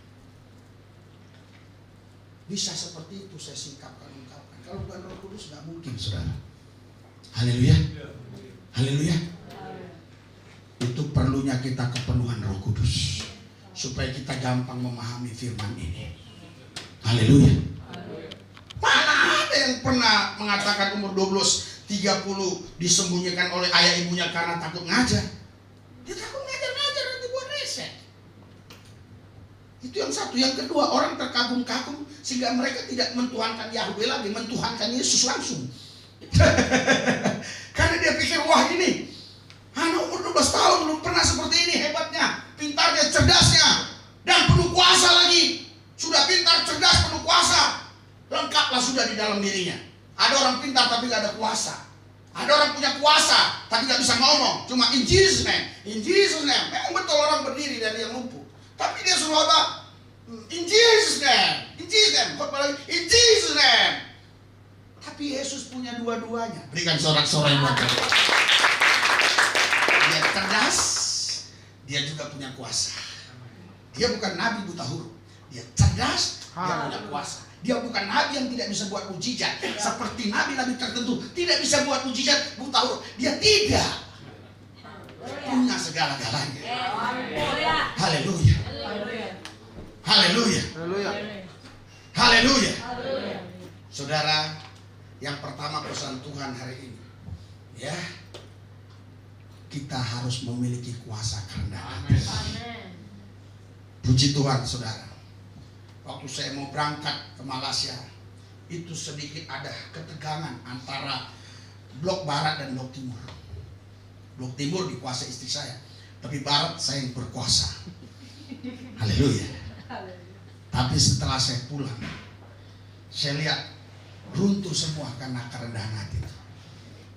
Bisa seperti itu saya singkapkan, ungkapkan. Kalau bukan Roh Kudus nggak mungkin, saudara. Haleluya. Haleluya. Itu perlunya kita kepenuhan Roh Kudus. Supaya kita gampang memahami firman ini. Haleluya. Mana ada yang pernah mengatakan umur 12, 30 disembunyikan oleh ayah ibunya karena takut ngajar. Dia takut ngajar nanti buat resek. Itu yang satu. Yang kedua, orang terkagum-kagum sehingga mereka tidak mentuhankan Yahweh lagi, mentuhankan Yesus langsung. Karena dia pikir, wah ini anak umur 12 tahun belum pernah seperti ini hebatnya, pintarnya, cerdasnya, dan penuh kuasa lagi. Sudah pintar, cerdas, penuh kuasa. Lengkaplah sudah di dalam dirinya. Ada orang pintar tapi gak ada kuasa. Ada orang punya kuasa tapi gak bisa ngomong. Cuma in Jesus name, in Jesus name. Memang betul orang berdiri dan dia lumpuh. Tapi dia suruh apa? In Jesus name, in Jesus name. Khotbah lagi, in Jesus name. Tapi Yesus punya dua-duanya. Berikan sorak-sorai buat dia. Dia cerdas, dia juga punya kuasa. Dia bukan nabi buta huruf. Dia cerdas, dia punya kuasa. Dia bukan nabi yang tidak bisa buat mujizat. Seperti nabi-nabi tertentu tidak bisa buat mujizat buta huruf. Dia tidak. Punya segala-galanya. Haleluya. Haleluya. Haleluya. Saudara, yang pertama pesan Tuhan hari ini, ya, kita harus memiliki kuasa kerendahan hati. Puji Tuhan, saudara. Waktu saya mau berangkat ke Malaysia, itu sedikit ada ketegangan antara blok barat dan blok timur. Blok timur dikuasai istri saya, tapi barat saya yang berkuasa. Haleluya. Tapi setelah saya pulang, saya lihat runtuh semua karena kerendahan hati itu.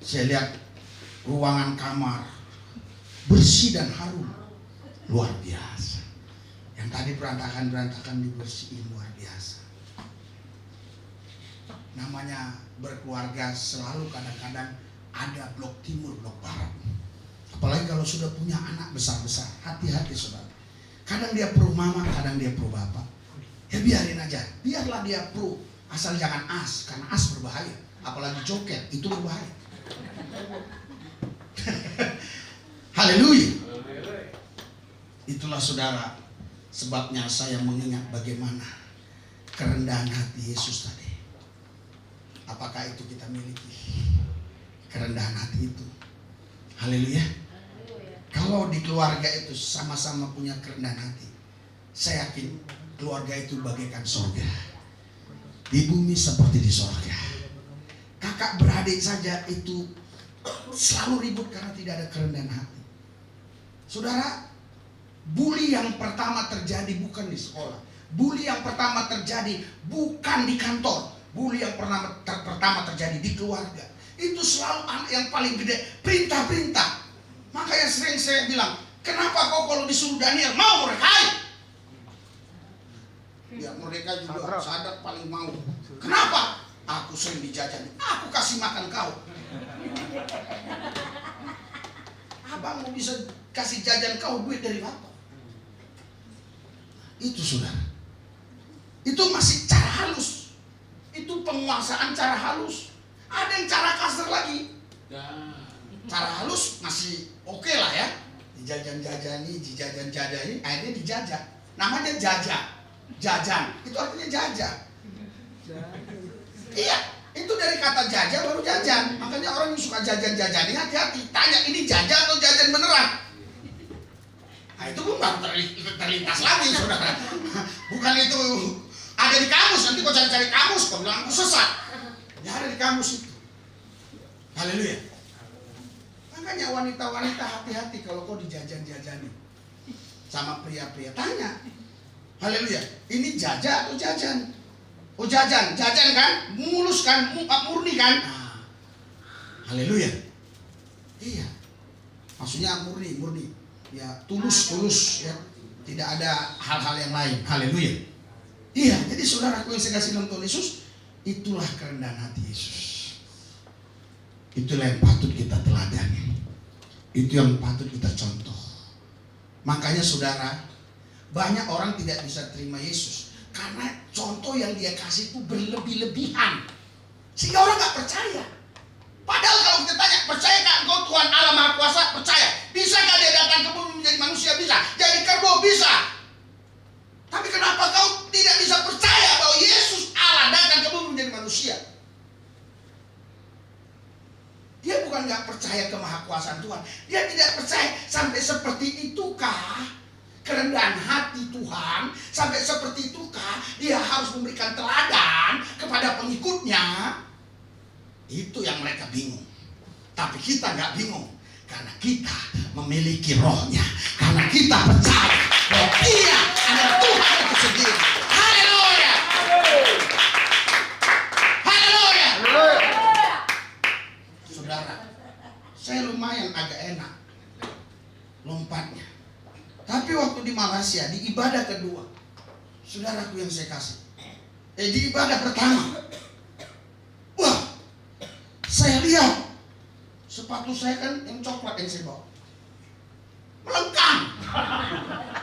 Saya lihat ruangan kamar bersih dan harum, luar biasa. Yang tadi berantakan dibersihin, luar biasa. Namanya berkeluarga selalu kadang-kadang ada blok timur, blok barat. Apalagi kalau sudah punya anak besar-besar, hati-hati saudara. Kadang dia pro mama, kadang dia pro bapak. Ya biarin aja, biarlah dia pro. Asal jangan as, karena as berbahaya. Apalagi joket, itu berbahaya. Haleluya. Itulah saudara, sebabnya saya mengingat bagaimana kerendahan hati Yesus tadi. Apakah itu kita miliki? Kerendahan hati itu. Haleluya. Kalau di keluarga itu sama-sama punya kerendahan hati, saya yakin keluarga itu bagaikan surga. Di bumi seperti di surga. Kakak beradik saja itu selalu ribut karena tidak ada kerendahan hati. Saudara, bully yang pertama terjadi bukan di sekolah. Bully yang pertama terjadi bukan di kantor. Bully yang pertama terjadi di keluarga. Itu selalu anak yang paling gede, perintah-perintah. Makanya sering saya bilang, kenapa kau kalau disuruh Daniel mau merdeka? Ya merdeka juga, Sadat paling mau. Kenapa? Aku sering dijajan, aku kasih makan kau. Abangmu bisa kasih jajan kau, duit dari apa? Itu saudara. Itu masih cara halus. Itu penguasaan cara halus. Ada yang cara kasar lagi. Cara halus masih oke lah ya. Dijajan-jajani, akhirnya dijajah. Namanya jajah. Jajan, itu artinya jajah. Iya, itu dari kata jajah baru jajan. Makanya orang yang suka jajan-jajan ini hati-hati. Tanya, ini jajah atau jajan beneran? Nah itu pun baru terlintas lagi, saudara. Bukan itu ada di kamus. Nanti kau cari-cari kamus, kau bilang aku sesat. Ya ada di kamus itu. Haleluya. Makanya wanita-wanita hati-hati kalau kau dijajan-jajani sama pria-pria. Tanya. Haleluya. Ini jajah atau jajan? Oh jajan kan? Mulus kan? Murni kan? Nah, haleluya. Iya. Maksudnya murni. Ya, tulus ya. Tidak ada hal-hal yang lain. Haleluya. Iya, jadi saudaraku yang saya kasih dalam Tuhan Yesus, itulah kerendahan hati Yesus. Itulah yang patut kita teladani. Itu yang patut kita contoh. Makanya saudara, banyak orang tidak bisa terima Yesus karena contoh yang dia kasih itu berlebih-lebihan, sehingga orang gak percaya. Padahal kalau kita tanya, percayakah engkau Tuhan Allah Maha Kuasa? Percaya. Bisakah dia datang ke bumi menjadi manusia? Bisa. Jadi kerbau? Bisa. Tapi kenapa kau tidak bisa percaya bahwa Yesus Allah datang ke bumi menjadi manusia? Dia bukan gak percaya kemahakuasaan Tuhan. Dia tidak percaya sampai seperti itukah kerendahan hati Tuhan, sampai seperti itukah dia harus memberikan teladan kepada pengikutnya. Itu yang mereka bingung. Tapi kita gak bingung, karena kita memiliki rohnya, karena kita percaya bahwa dia adalah Tuhan itu sendiri. Haleluya. Haleluya. Saudara, saya lumayan agak enak lompatnya. Tapi waktu di Malaysia, di ibadah kedua, saudaraku yang saya kasih, di ibadah pertama, wah, saya lihat sepatu saya kan yang coklat yang saya bawa melengkang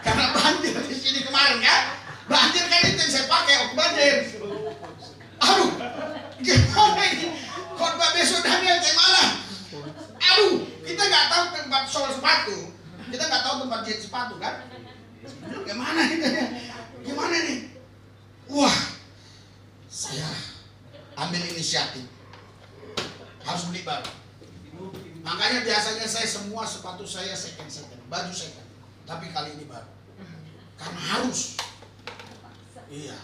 karena banjir di sini kemarin ya. Banjir kan itu yang saya pakai waktu banjir. Aduh, gimana ini? Khotbah besok Daniel kayak mana? Aduh, kita nggak tahu tempat sol sepatu. Kita nggak tahu tempat jahit sepatu kan? Gimana ini? Gimana nih? Wah, saya ambil inisiatif harus beli baru. Makanya biasanya saya semua sepatu saya second, baju second. Tapi kali ini baru. Karena harus. Iya.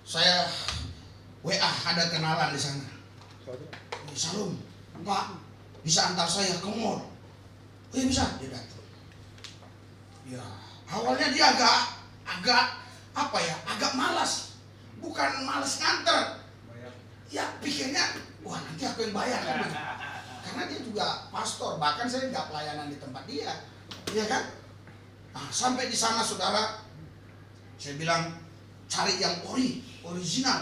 Saya WA ada kenalan di sana. Salam, Pak, bisa antar saya ke mall? Iya bisa, dia datang. Ya, awalnya dia agak malas. Bukan malas nganter. Ya, pikirnya, wah nanti aku yang bayar kan. Karena dia juga pastor, bahkan saya nggak pelayanan di tempat dia. Iya kan? Nah, sampai di sana saudara, saya bilang cari yang original.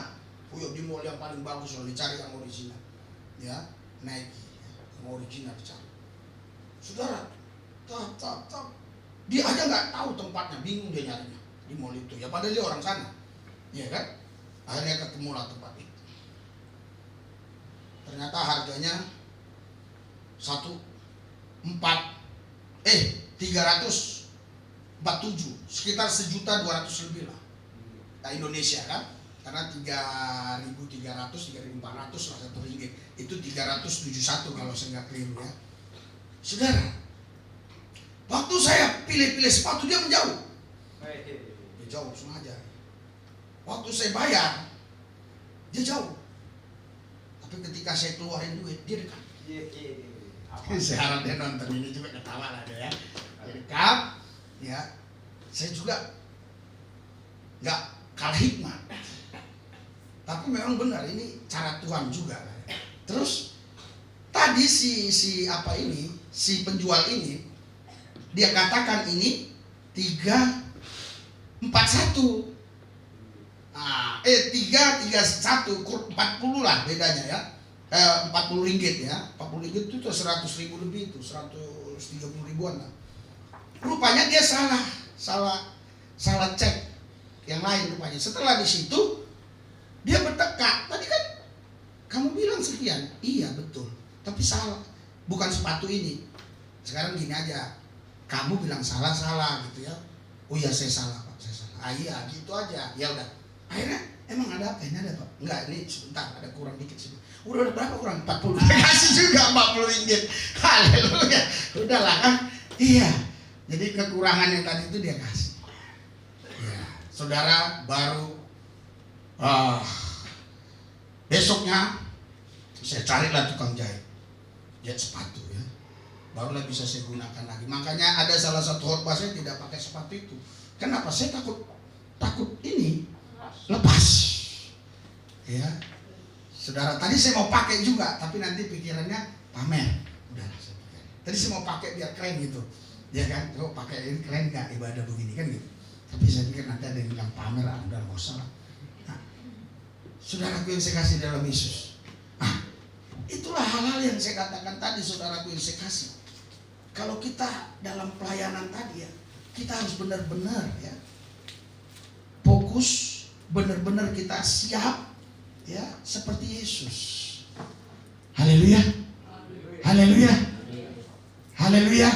Di mall yang paling bagus loh, dicari yang original. Ya, Nike, yang original dicari. Saudara, dia aja nggak tahu tempatnya, bingung dia nyarinya di mall itu. Ya padahal dia orang sana, ya kan? Akhirnya ketemulah tempat itu. Ternyata harganya 347, sekitar 1.200.000 lebih lah. Nah, Indonesia kan? Karena 3.300, 3.400 lah satu ringgit. Itu 371 kalau saya nggak keliru ya. Saudara, waktu saya pilih-pilih sepatu dia menjauh. Dia jauh sengaja. Waktu saya bayar, dia jauh. Tapi ketika saya keluarin duit, dia dekat. Saya harap dia nonton ini juga ketawa lah dia ya. Dia dekat, ya. Saya juga nggak kalah hikmat. Tapi memang benar ini cara Tuhan juga. Terus tadi si penjual ini dia katakan ini 341. Nah, 331 40 lah bedanya ya. 40 ringgit ya. 40 ringgit itu 100.000 lebih, itu 130 ribuan lah. Rupanya dia salah cek. yang lain rupanya. Setelah di situ dia bertekad. Tadi kan kamu bilang sekian, iya betul, tapi salah, bukan sepatu ini. Sekarang gini aja, kamu bilang salah gitu ya. Oh iya saya salah Pak, saya salah. Ah iya gitu aja, ya udah. Akhirnya emang ada apa? Ini ada Pak? Enggak, ini sebentar ada kurang dikit sih. Udah berapa kurang? 40. Kasih juga 40 ringgit. Haleluya. Udahlah kan? Iya. Jadi kekurangan yang tadi itu dia kasih. Ya, saudara baru besoknya saya carilah tukang jahit sepatu ya, barulah bisa saya gunakan lagi. Makanya ada salah satu khotbah saya tidak pakai sepatu itu. Kenapa? Saya takut ini lepas. Ya, saudara, tadi saya mau pakai juga, tapi nanti pikirannya pamer. Udahlah saya pakai. Tadi saya mau pakai biar keren gitu, ya kan? Oh pakai ini keren nggak ibadah begini kan gitu. Tapi saya pikir nanti ada yang bilang pamer, udah nggak usah lah. Nah, saudaraku yang saya kasih dalam Yesus. Itulah hal-hal yang saya katakan tadi, saudaraku yang saya kasih. Kalau kita dalam pelayanan tadi ya, kita harus benar-benar ya fokus, benar-benar kita siap ya seperti Yesus. Haleluya. Haleluya. Haleluya.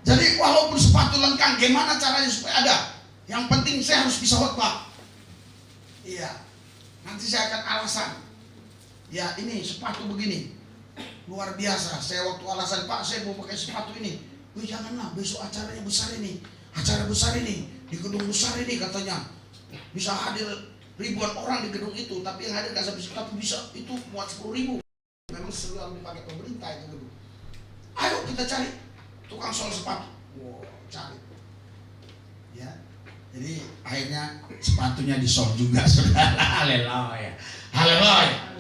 Jadi walaupun sepatu lengkang, gimana caranya supaya ada? Yang penting saya harus bisa khotbah. Iya. Nanti saya akan alasan. Ya ini sepatu begini, luar biasa. Saya waktu alasan Pak saya mau pakai sepatu ini. Wih janganlah, besok acaranya besar ini, acara besar ini di gedung besar ini katanya bisa hadir ribuan orang di gedung itu, tapi yang hadir nggak sampai 1, tapi bisa itu muat 10.000. Memang selalu dipakai pemerintah itu gedung. Ayo kita cari tukang sol sepatu. Wow, cari. Ya, jadi akhirnya sepatunya disol juga, saudara. Haleluya, haleluya.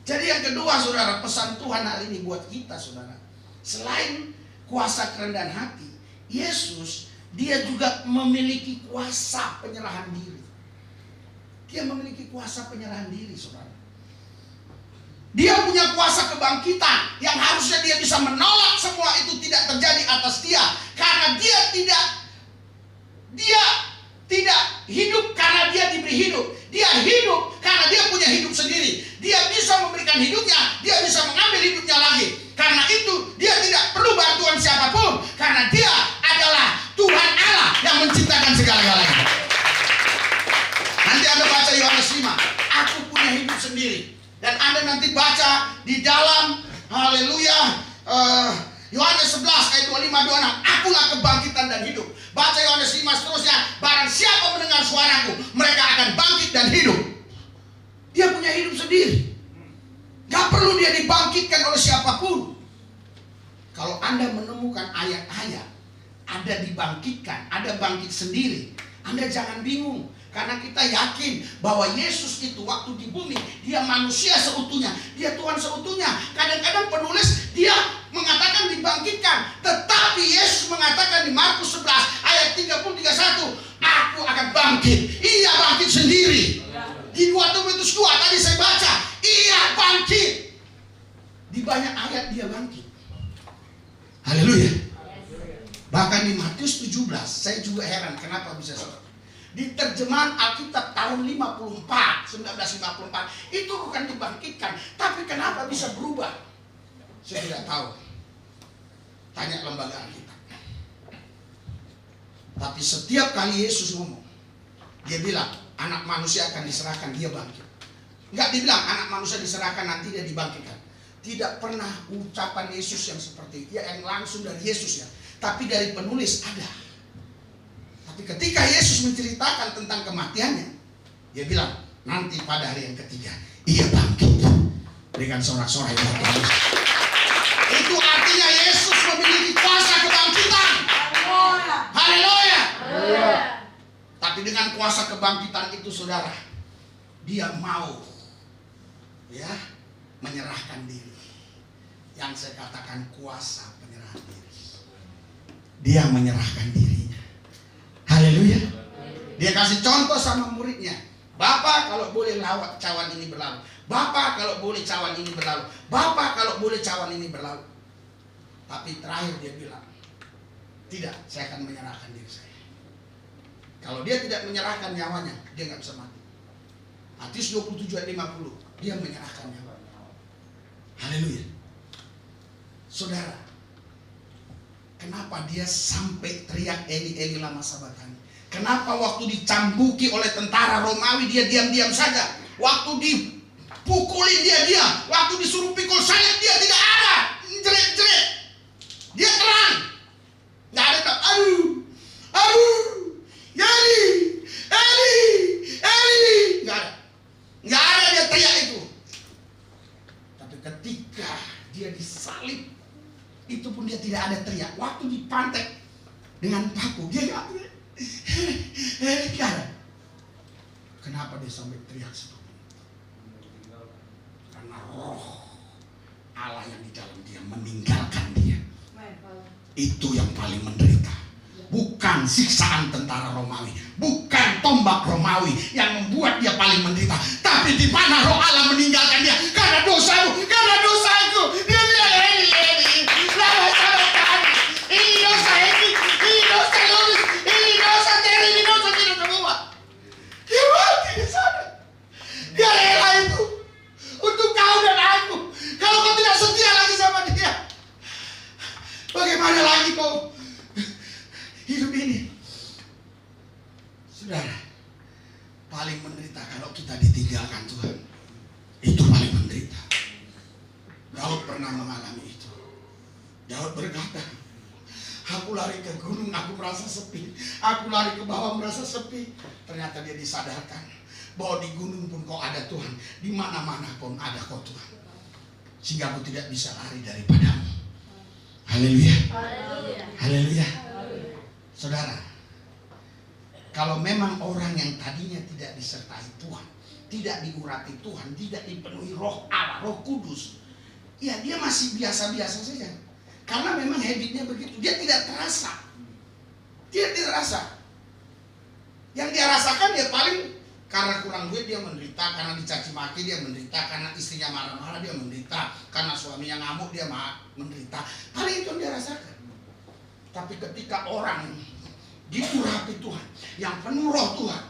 Jadi yang kedua saudara, pesan Tuhan hari ini buat kita saudara. Selain kuasa kerendahan hati, Yesus dia juga memiliki kuasa penyerahan diri. Dia memiliki kuasa penyerahan diri saudara. Dia punya kuasa kebangkitan yang harusnya dia bisa menolak semua itu tidak terjadi atas dia. Karena dia tidak hidup karena dia diberi hidup. Dia hidup karena dia punya hidup sendiri. Dia bisa memberikan hidupnya, dia bisa mengambil hidupnya lagi. Karena itu dia tidak perlu bantuan siapapun, karena dia adalah Tuhan Allah yang menciptakan segala-galanya. Nanti Anda baca Yohanes 5, aku punya hidup sendiri. Dan Anda nanti baca di dalam haleluya Yohanes 11 ayat 25-26, akulah kebangkitan dan hidup. Baca Yohanes 5 seterusnya, barang siapa mendengar suaraku, mereka akan bangkit dan hidup. Dia punya hidup sendiri. Gak perlu dia dibangkitkan oleh siapapun. Kalau Anda menemukan ayat-ayat ada dibangkitkan, ada bangkit sendiri, Anda jangan bingung. Karena kita yakin bahwa Yesus itu waktu di bumi, dia manusia seutuhnya, dia Tuhan seutuhnya. Kadang-kadang penulis dia mengatakan dibangkitkan, tetapi Yesus mengatakan di Markus 11 ayat 30-31, aku akan bangkit. Ia bangkit sendiri. Di 2 Timotius 2 tadi saya baca, ia bangkit. Di banyak ayat dia bangkit. Haleluya. Bahkan di Matius 17, saya juga heran kenapa bisa seperti. Di terjemahan Alkitab tahun 1954, itu bukan dibangkitkan, tapi kenapa bisa berubah? Saya tidak tahu. Tanya lembaga Alkitab. Tapi setiap kali Yesus ngomong, dia bilang, anak manusia akan diserahkan, dia bangkit. Enggak dibilang anak manusia diserahkan nanti dia dibangkitkan. Tidak pernah ucapan Yesus yang seperti itu, yang langsung dari Yesus ya. Tapi dari penulis ada. Tapi ketika Yesus menceritakan tentang kematiannya, dia bilang, nanti pada hari yang ketiga, ia bangkit dengan sorak-sorai Tuhan. Itu artinya Yesus memiliki kuasa kebangkitan. Haleluya. Tapi dengan kuasa kebangkitan itu saudara, dia mau ya menyerahkan diri. Yang saya katakan kuasa penyerahan diri. Dia menyerahkan dirinya. Haleluya. Dia kasih contoh sama muridnya. Bapak kalau boleh lawat cawan ini berlalu. Bapak kalau boleh cawan ini berlalu. Bapak kalau boleh cawan ini berlalu. Tapi terakhir dia bilang, tidak, saya akan menyerahkan diri saya. Kalau dia tidak menyerahkan nyawanya, dia nggak bisa mati. Matius 27 ayat 50, dia menyerahkan nyawanya. Haleluya. Saudara, kenapa dia sampai teriak Eli Eli lama sabatani? Kenapa waktu dicambuki oleh tentara Romawi dia diam-diam saja? Waktu dipukulin dia diam. Waktu disuruh pikul salib dia tidak ada. Jerit-jerit. Dia terang. Nggak ada. Aduh. Eli. Nggak ada. Nggak ada dia teriak itu. Tapi ketika dia disalib, itu pun dia tidak ada teriak. Waktu dipantek dengan paku, dia nggak teriak. Kenapa dia sampai teriak seperti itu? Karena roh Allah yang di dalam dia meninggalkan dia. Itu yang paling menderita. Bukan siksaan tentara Romawi, bukan tombak Romawi yang membuat dia paling menderita, tapi di mana roh Allah meninggalkan dia karena dosamu, karena dosaku. Dia bilang ini dosa Eki, ini dosa Lulis, ini dosa Terry, ini dosa kita semua. Dia mati di sana. Dia rela itu untuk kau dan aku. Kalau kau tidak setia lagi sama dia, bagaimana lagi kau hidup ini? Saudara, paling menderita kalau kita ditinggalkan Tuhan. Itu paling menderita. Daud pernah mengalami itu. Daud berkata, aku lari ke gunung, aku merasa sepi. Aku lari ke bawah, merasa sepi. Ternyata dia disadarkan bahwa di gunung pun kau ada Tuhan, di mana-mana pun ada kau Tuhan. Sehingga aku tidak bisa lari daripadamu. Haleluya. Haleluya. Saudara, kalau memang orang yang tadinya tidak disertai Tuhan, tidak diurapi Tuhan, tidak dipenuhi roh Allah, roh kudus, ya dia masih biasa-biasa saja. Karena memang habitnya begitu, dia tidak terasa. Dia tidak rasa. Yang dia rasakan dia paling karena kurang duit dia menderita, karena dicaci maki dia menderita, karena istrinya marah-marah dia menderita, karena suaminya ngamuk dia menderita. Paling itu yang dia rasakan. Tapi ketika orang diurapi Tuhan, yang penuh roh Tuhan,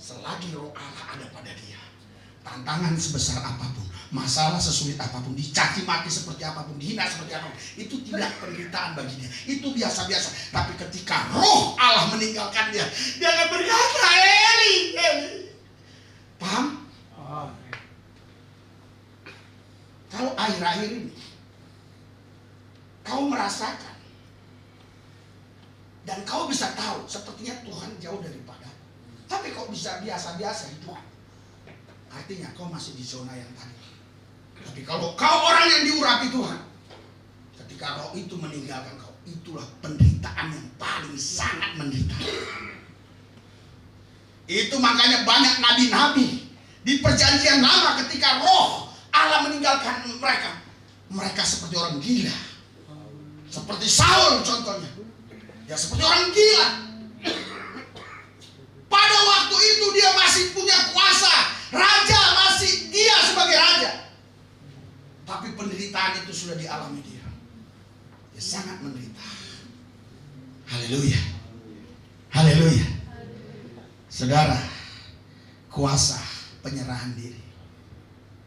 selagi roh Allah ada pada dia, tantangan sebesar apapun, masalah sesulit apapun, dicaci maki seperti apapun, dihina seperti apapun, itu tidak penderitaan bagi dia, itu biasa-biasa. Tapi ketika roh Allah meninggalkan dia, dia akan berkata, Eli. Paham? Kalau akhir-akhir ini kau merasakan dan kau bisa tahu sepertinya Tuhan jauh daripada, tapi kau bisa biasa-biasa hidup, artinya kau masih di zona yang tadi. Tapi kalau kau orang yang diurapi Tuhan, ketika roh itu meninggalkan kau, itulah penderitaan yang paling sangat menderita. Itu makanya banyak nabi-nabi di perjanjian lama ketika roh Allah meninggalkan mereka, mereka seperti orang gila. Seperti Saul contohnya. Ya seperti orang gila. Pada waktu itu dia masih punya kuasa. Raja masih dia sebagai raja. Tapi penderitaan itu sudah dialami dia. Dia sangat menderita. Haleluya. Haleluya. Saudara, kuasa penyerahan diri,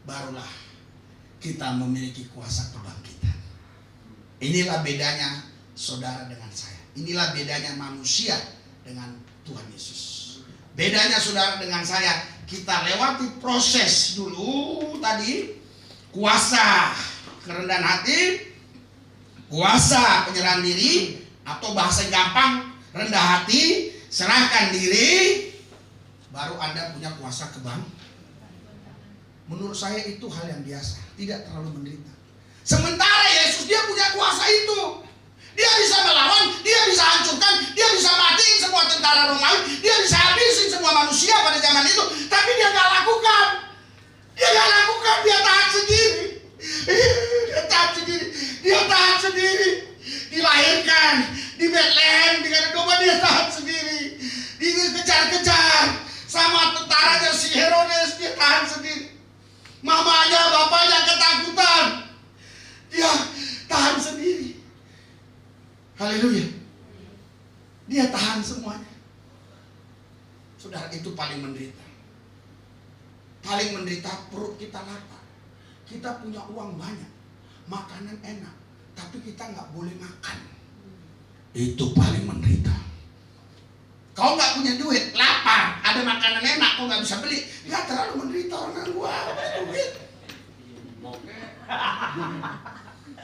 barulah kita memiliki kuasa kebangkitan. Inilah bedanya saudara dengan saya. Inilah bedanya manusia dengan Tuhan Yesus. Bedanya saudara dengan saya, kita lewati proses dulu tadi, kuasa kerendahan hati, kuasa penyerahan diri, atau bahasa gampang, rendah hati, serahkan diri, baru Anda punya kuasa kebangkitan. Menurut saya itu hal yang biasa, tidak terlalu menderita. Sementara Yesus dia punya kuasa itu. Dia bisa melawan, dia bisa hancurkan, dia bisa matiin semua tentara Romawi, dia bisa habisin semua manusia pada zaman itu. Tapi dia nggak lakukan. Dia nggak lakukan, dia tahan sendiri. Dia tahan sendiri. Dia tahan sendiri. Dilahirkan di Bethlehem dengan domba, dia tahan sendiri. Dikejar-kejar sama tentaranya si Herodes, dia tahan sendiri. Mamanya, bapaknya ketakutan, dia tahan sendiri. Haleluya. Dia tahan semuanya. itu paling menderita. Paling menderita perut kita lapar. Kita punya uang banyak, makanan enak, tapi kita nggak boleh makan. Itu paling menderita. Kau nggak punya duit, lapar, ada makanan enak, kau nggak bisa beli, nggak terlalu menderita orang gua duit.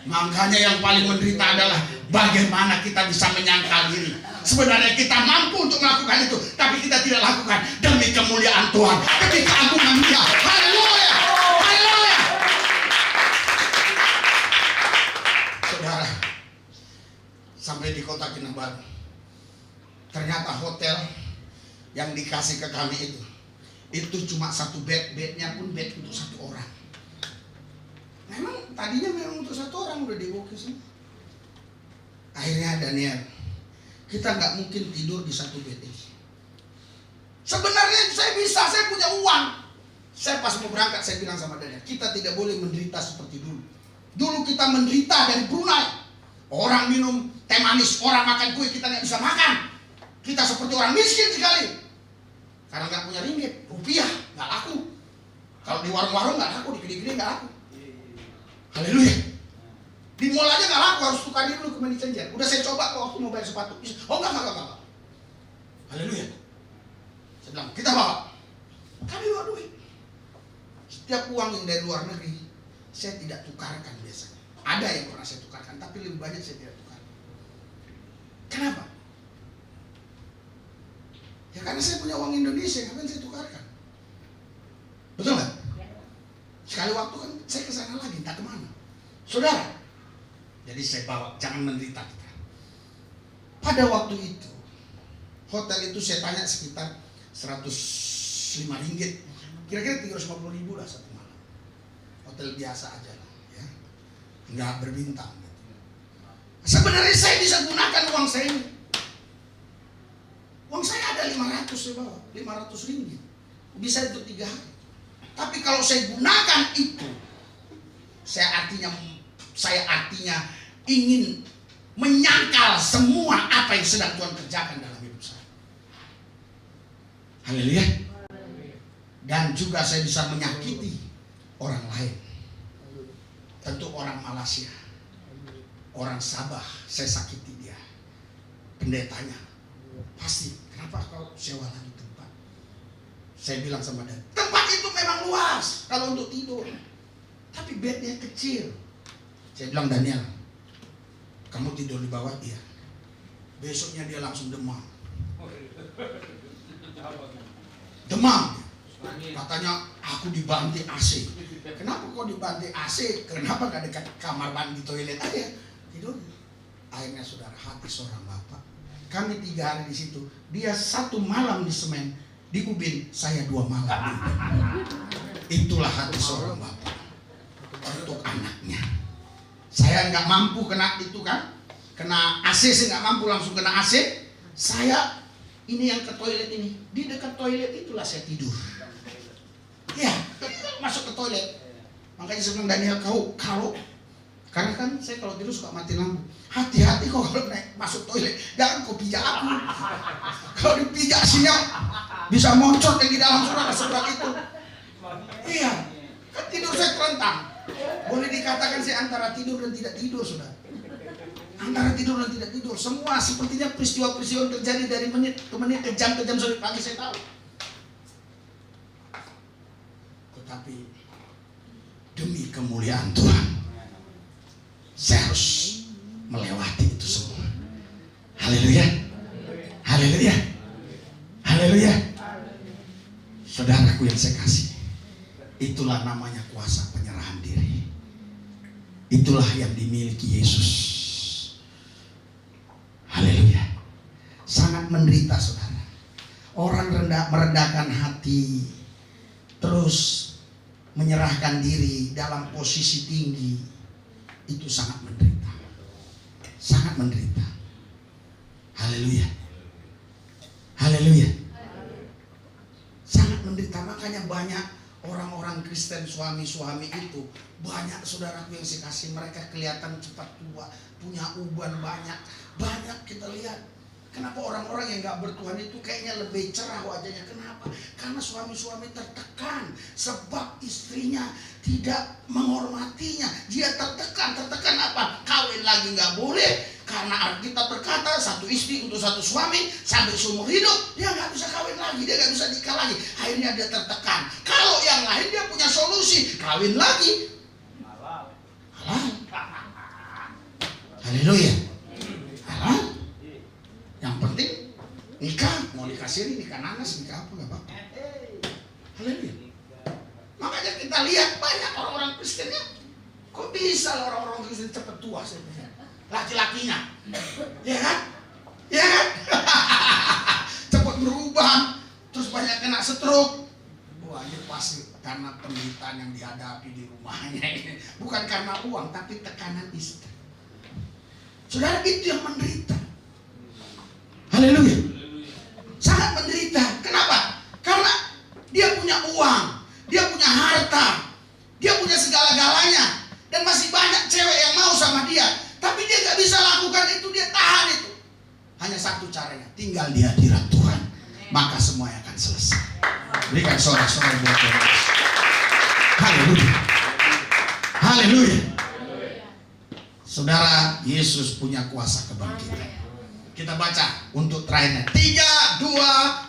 Makanya yang paling menderita adalah bagaimana kita bisa menyangkal diri. Sebenarnya kita mampu untuk melakukan itu, tapi kita tidak lakukan demi kemuliaan Tuhan, demi keagungan Dia. Haleluya, haleluya. Saudara, sampai di kota Kinabalu, ternyata hotel yang dikasih ke kami itu cuma satu bed, bednya pun bed untuk satu orang. Memang tadinya memang untuk satu orang, udah dibuka semua. Akhirnya Daniel, kita nggak mungkin tidur di satu bed ini. Sebenarnya saya punya uang. Saya pas mau berangkat saya bilang sama Daniel, kita tidak boleh menderita seperti dulu. Dulu kita menderita dari Brunei. Orang minum teh manis, orang makan kue, kita nggak bisa makan. Kita seperti orang miskin sekali. Karena nggak punya ringgit, rupiah nggak laku. Kalau di warung-warung nggak laku, di kedai-kedai nggak laku. Haleluya. Di mall aja nggak laku, harus tukarin dulu ke money changer. Udah saya coba kok waktu mau bayar sepatu. Oh enggak. Haleluya. Saya bilang, kita bawa. Kami bawa duit. Setiap uang yang dari luar negeri, saya tidak tukarkan biasanya. Ada yang pernah saya tukarkan, tapi lebih banyak saya tidak tukarkan. Kenapa? Ya karena saya punya uang Indonesia, ngapain saya tukarkan? Betul nggak? Sekali waktu kan saya ke sana lagi, entah kemana. Saudara, jadi saya bawa, jangan menderita kita. Pada waktu itu, hotel itu saya tanya sekitar 105 ringgit. Kira-kira 350 ribu lah satu malam. Hotel biasa aja lah, ya. Nggak berbintang. Sebenarnya saya bisa gunakan uang saya ini. Uang saya ada 500 saya bawa, 500 ringgit. Bisa untuk 3 hari. Tapi kalau saya gunakan itu, saya artinya ingin menyangkal semua apa yang sedang Tuhan kerjakan dalam hidup saya. Haleluya. Dan juga saya bisa menyakiti orang lain. Tentu orang Malaysia, orang Sabah, saya sakiti dia. Pendetanya, pasti, kenapa kau sewa lagi tempat? Saya bilang sama dia, tempat itu memang luas kalau untuk tidur, tapi bednya kecil. Saya bilang, Daniel, kamu tidur di bawah? Iya. Besoknya dia langsung demam. Demam. Katanya aku dibanting AC. Kenapa kok dibanting AC? Kenapa gak dekat kamar mandi toilet aja? Tidur. Akhirnya saudara, hati seorang bapak. Kami 3 hari di situ. Dia 1 malam di semen, di Ubin, saya 2 malam. Itulah hati seorang bapak untuk anaknya. Saya nggak mampu kena itu kan, kena AC, saya nggak mampu langsung kena AC. Saya ini yang ke toilet ini, di dekat toilet itulah saya tidur. Ya, masuk ke toilet. Makanya saya bilang, Daniel, kalau karena kan saya kalau tidur suka mati lampu. Hati-hati kok kalau naik masuk toilet, jangan kau pijak aku. Kalau dipijak sinyal bisa moncot yang di dalam surat itu. Iya, kan tidur saya terlentang. Boleh dikatakan saya antara tidur dan tidak tidur, saudara. Antara tidur dan tidak tidur. Semua sepertinya peristiwa-peristiwa yang terjadi dari menit ke menit, ke jam sore pagi saya tahu. Tetapi demi kemuliaan Tuhan, saya harus melewati itu semua. Haleluya. Haleluya. Haleluya. Saudaraku yang saya kasih, itulah namanya kuasa penyerahan diri. Itulah yang dimiliki Yesus. Haleluya. Sangat menderita saudara. Orang merendahkan hati, terus menyerahkan diri dalam posisi tinggi, itu sangat menderita. Sangat menderita. Haleluya. Haleluya. Sangat menderita. Makanya banyak orang-orang Kristen, suami-suami itu, banyak saudaraku yang saya kasih, mereka kelihatan cepat tua, punya uban banyak kita lihat. Kenapa orang-orang yang gak bertuhan itu kayaknya lebih cerah wajahnya? Kenapa? Karena suami-suami tertekan. Sebab istrinya tidak menghormatinya. Dia tertekan. Tertekan apa? Kawin lagi gak boleh. Karena Alkitab berkata satu istri untuk satu suami sampai seumur hidup. Dia gak bisa kawin lagi. Dia gak bisa nikah lagi. Akhirnya dia tertekan. Kalau yang lain dia punya solusi. Kawin lagi. Halal. Haleluya. Halal. Yang penting nikah, mau nikah siri, nikah nanas, nikah apa, gak apa-apa. Haleluya. Makanya kita lihat banyak orang-orang Kristennya, kok bisa orang-orang Kristen cepat tua sebenarnya? Laki-lakinya, ya kan? Ya kan? Cepat berubah, terus banyak kena stroke. Wah, ini pasti karena penderitaan yang dihadapi di rumahnya ini. Bukan karena uang, tapi tekanan istri. Saudara, itu yang menderita. Haleluya. Sangat menderita. Kenapa? Karena dia punya uang, dia punya harta, dia punya segala-galanya, dan masih banyak cewek yang mau sama dia. Tapi dia gak bisa lakukan itu, dia tahan itu. Hanya satu caranya, tinggal di hadirat Tuhan, maka semuanya akan selesai. Berikan sorak-sorai buat Tuhan. Haleluya. Haleluya. Saudara, Yesus punya kuasa kebangkitan. Kita baca untuk terakhirnya. 3, 2,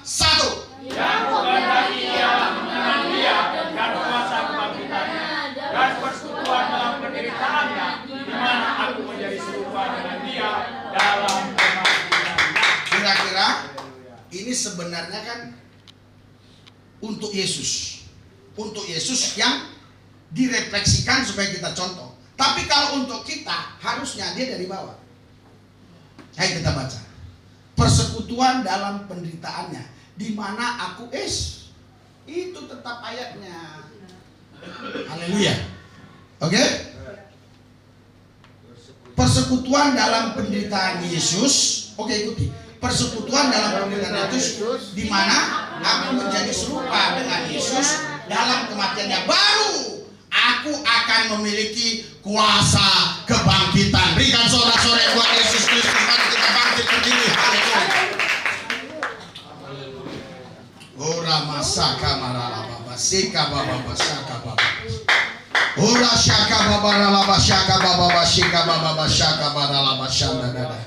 1. Yang kehendaki Ia mengenal Dia dan kuasa kebangkitannya dan persekutuan dalam penderitaannya, di mana aku menjadi serupa dengan Dia dalam kematiannya. Kira-kira ini sebenarnya kan untuk Yesus. Untuk Yesus yang direfleksikan supaya kita contoh. Tapi kalau untuk kita harusnya dia dari bawah. Ayo kita baca. Persekutuan dalam penderitaannya, di mana aku itu tetap ayatnya. Haleluya. Oke? Persekutuan dalam penderitaan Yesus. Oke, ikuti. Persekutuan dalam penderitaan Yesus, di mana aku menjadi serupa dengan Yesus dalam kematiannya, baru aku akan memiliki kuasa kebangkitan. Berikan sorak-sorai buat Yesus Kristus. Mari kita bangkit berdiri. Haleluya. Ora masaka marala baba sika baba basaka baba. Ora shaka baba rala basaka baba basika baba basaka barala basanda dada.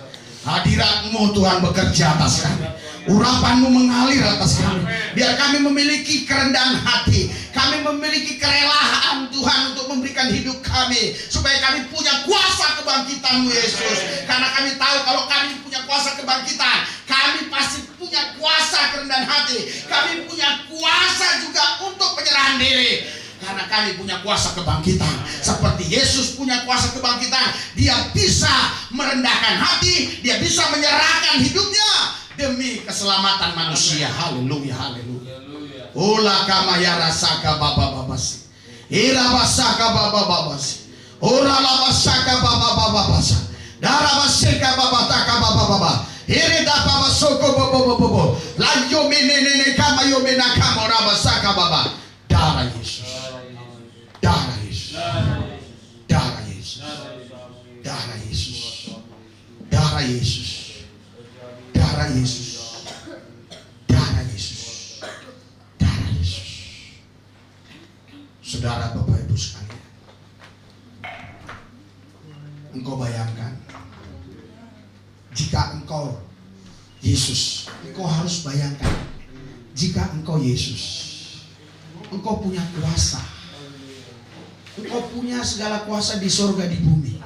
Hadirat-Mu Tuhan bekerja atas kami. Urapan-Mu mengalir atas kami. Biar kami memiliki kerendahan hati. Kami memiliki kerelaan Tuhan untuk memberikan hidup kami. Supaya kami punya kuasa kebangkitan-Mu Yesus. Karena kami tahu kalau kami punya kuasa kebangkitan, kami pasti punya kuasa kerendahan hati. Kami punya kuasa juga untuk penyerahan diri. Karena kami punya kuasa kebangkitan. Seperti Yesus punya kuasa kebangkitan, Dia bisa merendahkan hati, Dia bisa menyerahkan hidupnya demi keselamatan manusia. Haleluya, haleluya. Ola kama ya rasaka baba babasi. Ira basaka baba babasi. Ora la basaka baba baba basa. Dara basaka baba taka baba baba. Ire da baba soko baba baba. La yo menene kama yo mena kama ora basaka baba. Darah Yesus. Darah Yesus. Darah Yesus. Darah Yesus. Darah Yesus. Darah Yesus. Darah Yesus. Darah Yesus. Saudara, Bapak Ibu sekalian, engkau bayangkan jika engkau Yesus, engkau harus bayangkan jika engkau Yesus, engkau punya kuasa, engkau punya segala kuasa di surga di bumi,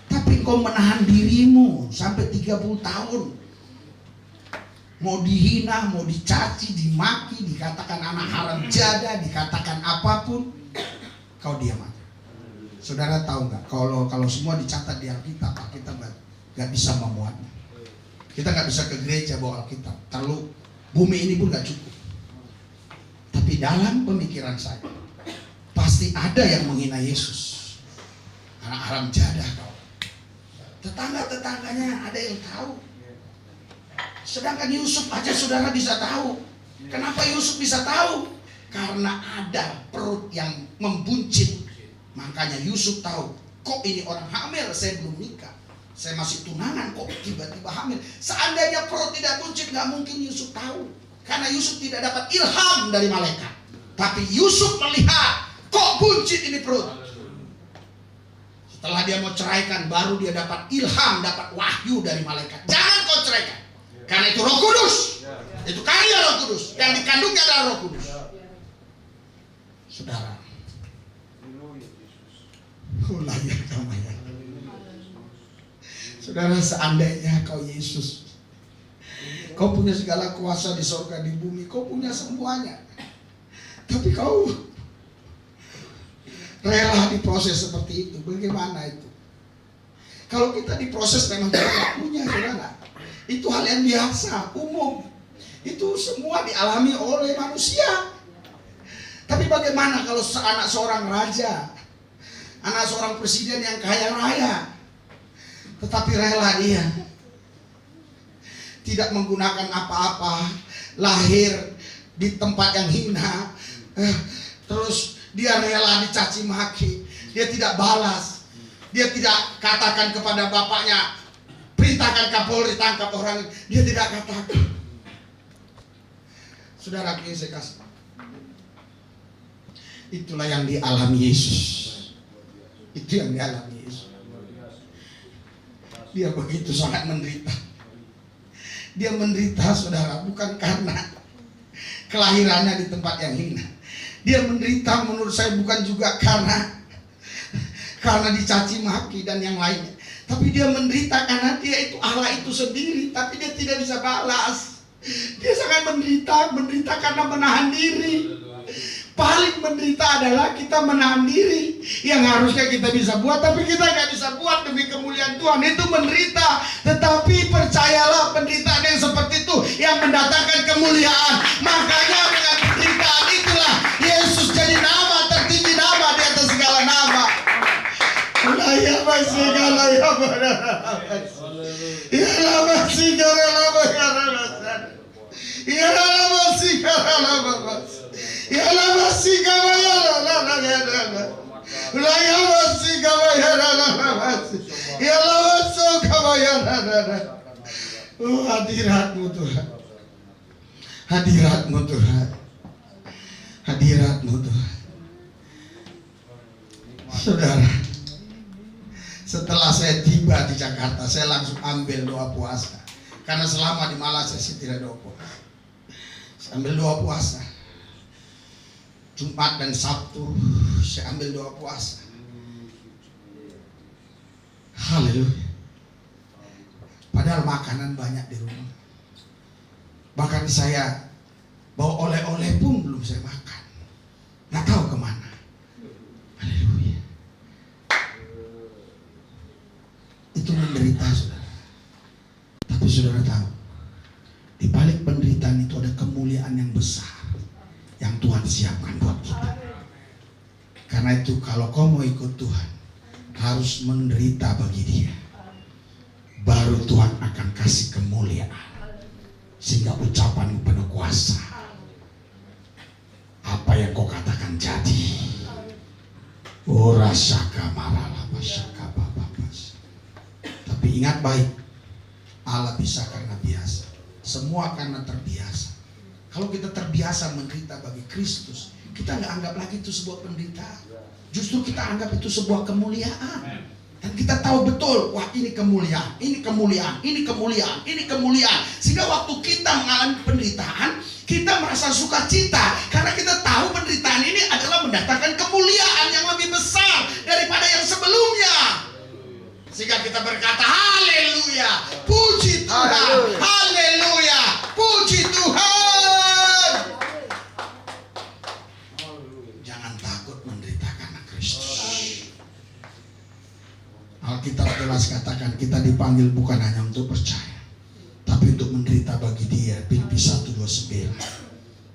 tapi engkau menahan dirimu sampai 30 tahun. Mau dihina, mau dicaci, dimaki, dikatakan anak haram jada, dikatakan apapun, kau diam aja. Saudara tahu nggak? Kalau semua dicatat di Alkitab, kita nggak bisa memuatnya. Kita nggak bisa ke gereja bawa Alkitab. Terlalu bumi ini pun nggak cukup. Tapi dalam pemikiran saya, pasti ada yang menghina Yesus. Anak haram jadah kau. Tetangga-tetangganya ada yang tahu. Sedangkan Yusuf aja saudara bisa tahu. Kenapa Yusuf bisa tahu? Karena ada perut yang membuncit. Makanya Yusuf tahu, kok ini orang hamil, saya belum nikah. Saya masih tunangan kok tiba-tiba hamil. Seandainya perut tidak buncit, gak mungkin Yusuf tahu. Karena Yusuf tidak dapat ilham dari malaikat. Tapi Yusuf melihat, kok buncit ini perut. Setelah dia mau ceraikan, baru dia dapat ilham, dapat wahyu dari malaikat. Jangan kau ceraikan. Karena itu Roh Kudus. Itu karya Roh Kudus. Yang dikandungnya adalah Roh Kudus. Saudara. Saudara, seandainya kau Yesus, kau punya segala kuasa di surga di bumi, kau punya semuanya, tapi kau rela diproses seperti itu. Bagaimana itu? Kalau kita diproses memang kita tidak punya, saudara. Itu hal yang biasa, umum. Itu semua dialami oleh manusia. Tapi bagaimana kalau anak seorang raja, anak seorang presiden yang kaya raya, tetapi rela dia tidak menggunakan apa-apa, lahir di tempat yang hina, terus dia rela dicaci maki, dia tidak balas, dia tidak katakan kepada bapaknya, perintahkan Kapolri tangkap orang, dia tidak katakan. Saudara, ini saya kasih, itulah yang dialami Yesus. Itu yang dialami Yesus. Dia begitu sangat menderita. Dia menderita, saudara, bukan karena kelahirannya di tempat yang hina. Dia menderita menurut saya bukan juga karena dicaci maki dan yang lainnya. Tapi dia menderita karena dia itu Allah itu sendiri, tapi dia tidak bisa balas. Dia sangat menderita karena menahan diri. Paling menderita adalah kita menahan diri. Yang harusnya kita bisa buat, tapi kita nggak bisa buat demi kemuliaan Tuhan. Itu menderita. Tetapi percayalah, penderitaan yang seperti itu yang mendatangkan kemuliaan. Makanya dengan penderitaan itulah Yesus jadi nama tertinggi, nama di atas segala nama. Hadiratmu Tuhan, hadiratmu Tuhan, hadiratmu Tuhan. Saudara, setelah saya tiba di Jakarta, saya langsung ambil doa puasa. Karena selama di Malaysia saya tidak doa puasa. Saya ambil doa puasa. Jumat dan Sabtu saya ambil doa puasa. Haleluya. Padahal makanan banyak di rumah. Bahkan saya bawa oleh-oleh pun belum saya makan. Nggak tahu kemana. Haleluya. Itu menderita, saudara. Tapi saudara tahu, di balik penderitaan itu ada kemuliaan yang besar yang Tuhan siapkan buat kita. Karena itu kalau kau mau ikut Tuhan, harus menderita bagi Dia. Baru Tuhan akan kasih kemuliaan. Sehingga ucapanmu penuh kuasa. Apa yang kau katakan jadi. Ora syaka maralapa syaka bababas. Tapi ingat baik, Allah bisa karena biasa. Semua karena terbiasa. Kalau kita terbiasa menderita bagi Kristus, kita nggak anggap lagi itu sebuah penderitaan. Justru kita anggap itu sebuah kemuliaan. Dan kita tahu betul, wah ini kemuliaan, ini kemuliaan, ini kemuliaan, ini kemuliaan. Sehingga waktu kita mengalami penderitaan, kita merasa sukacita. Karena kita tahu penderitaan ini adalah mendatangkan kemuliaan yang lebih besar daripada yang sebelumnya. Sehingga kita berkata, haleluya, puji Tuhan, haleluya, puji Tuhan. Jangan takut menderita karena Kristus. Alkitab jelas katakan kita dipanggil bukan hanya untuk percaya, tapi untuk menderita bagi Dia. Filipi 1:29.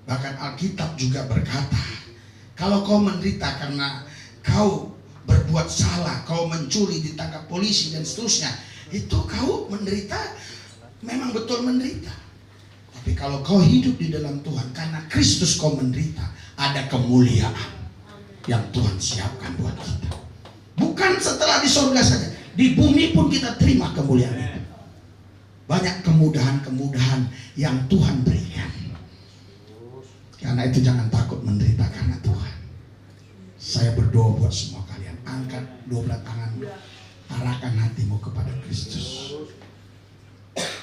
Bahkan Alkitab juga berkata, kalau kau menderita karena kau berbuat salah, kau mencuri, ditangkap polisi dan seterusnya, itu kau menderita, memang betul menderita. Tapi kalau kau hidup di dalam Tuhan, karena Kristus kau menderita, ada kemuliaan yang Tuhan siapkan buat kita. Bukan setelah di surga saja, Di bumi pun kita terima kemuliaan itu. Banyak kemudahan-kemudahan yang Tuhan berikan. Karena itu jangan takut menderita karena Tuhan. Saya berdoa buat semua kalian. Angkat 12 tanganmu. Arahkan hatimu kepada Kristus.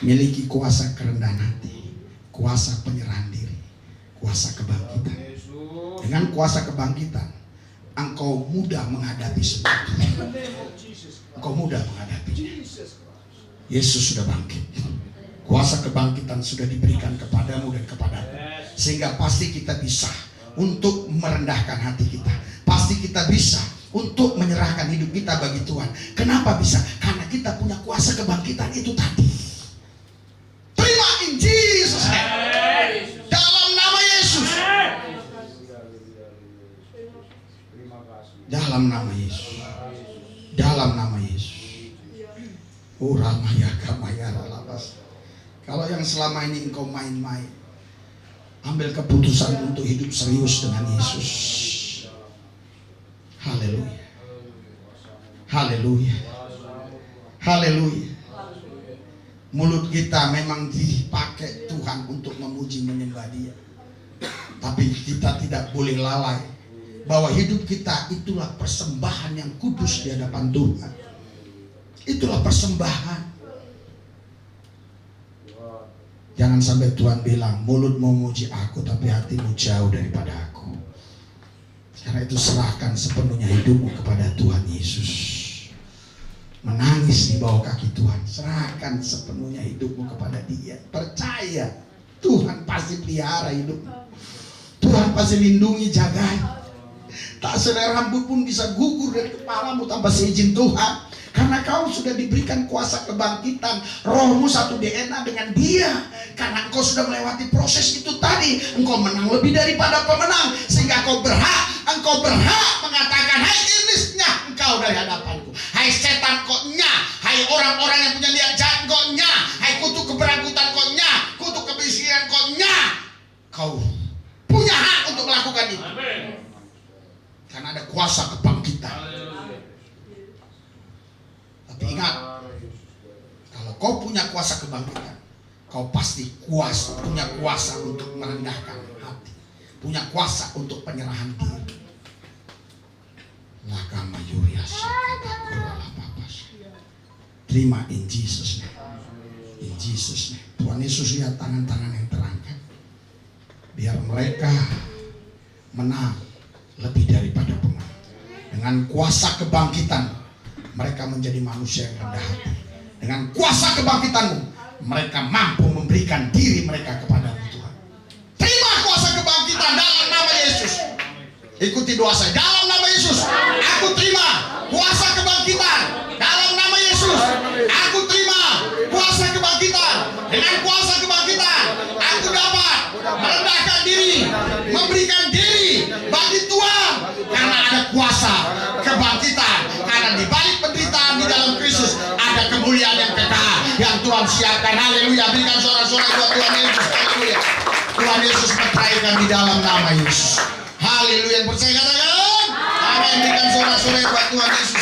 Miliki kuasa kerendahan hati, kuasa penyerahan diri, kuasa kebangkitan. Dengan kuasa kebangkitan, engkau mudah menghadapi sesuatu. Engkau mudah menghadapi. Yesus sudah bangkit. Kuasa kebangkitan sudah diberikan kepadamu dan kepadaku. Sehingga pasti kita bisa untuk merendahkan hati kita. Pasti kita bisa untuk menyerahkan hidup kita bagi Tuhan. Kenapa bisa? Karena kita punya kuasa kebangkitan itu tadi. Terima in Jesus name. Dalam nama Yesus. Dalam nama Yesus. Dalam nama Yesus. Oh ramaya kamaya lalabas. Kalau yang selama ini engkau main-main, ambil keputusan untuk hidup serius dengan Yesus. Haleluya. Haleluya. Haleluya. Mulut kita memang dipakai Tuhan untuk memuji menyembah Dia. Tapi kita tidak boleh lalai bahwa hidup kita itulah persembahan yang kudus di hadapan Tuhan. Itulah persembahan. Jangan sampai Tuhan bilang mulutmu memuji aku tapi hatimu jauh daripada aku. Karena itu serahkan sepenuhnya hidupmu kepada Tuhan Yesus. Menangis di bawah kaki Tuhan. Serahkan sepenuhnya hidupmu kepada Dia. Percaya Tuhan pasti pelihara hidupmu. Tuhan pasti lindungi, jaga. Tak selai rambut pun bisa gugur dari kepalamu tanpa seizin Tuhan. Karena kau sudah diberikan kuasa kebangkitan. Rohmu satu DNA dengan Dia. Karena engkau sudah melewati proses itu tadi. Engkau menang lebih daripada pemenang. Sehingga engkau berhak mengatakan, hai iblis, nyah engkau dari hadapanku. Hai setan, kok nyah. Hai orang-orang yang punya niat jahat, kok nyah. Hai kutuk keberangkutan, kok nyah. Kutuk kemiskinan, kok nyah. Kau punya hak untuk melakukan itu. Karena ada kuasa kebangkitan. Tapi ingat, kalau kau punya kuasa kebangkitan, kau pasti punya kuasa untuk merendahkan hati, punya kuasa untuk penyerahan diri. Terima in Jesus name. In Jesus name. Tuhan Yesus, lihat tangan-tangan yang terangkat. Biar mereka menang lebih daripada pemenang. Dengan kuasa kebangkitan, mereka menjadi manusia yang rendah hati. Dengan kuasa kebangkitanmu, mereka mampu memberikan diri mereka kepada Tuhan. Terima kuasa kebangkitan dalam nama Yesus. Ikuti doa saya. Dalam nama Yesus, aku terima kuasa kebangkitan. Dalam nama Yesus, aku terima kuasa kebangkitan. Dengan kuasa kebangkitan, aku dapat merendahkan diri, memberikan diri bagi Tuhan. Karena ada kuasa kebangkitan. Karena di balik penderitaan di dalam Kristus ada kemuliaan yang kekal yang Tuhan siapkan. Haleluya. Berikan sorak-sorai buat Tuhan Yesus. Haleluya. Tuhan Yesus percayakan di dalam nama Yesus. Haleluya. Yang percaya katakan amin. Berikan sorak-sorai buat Tuhan Yesus.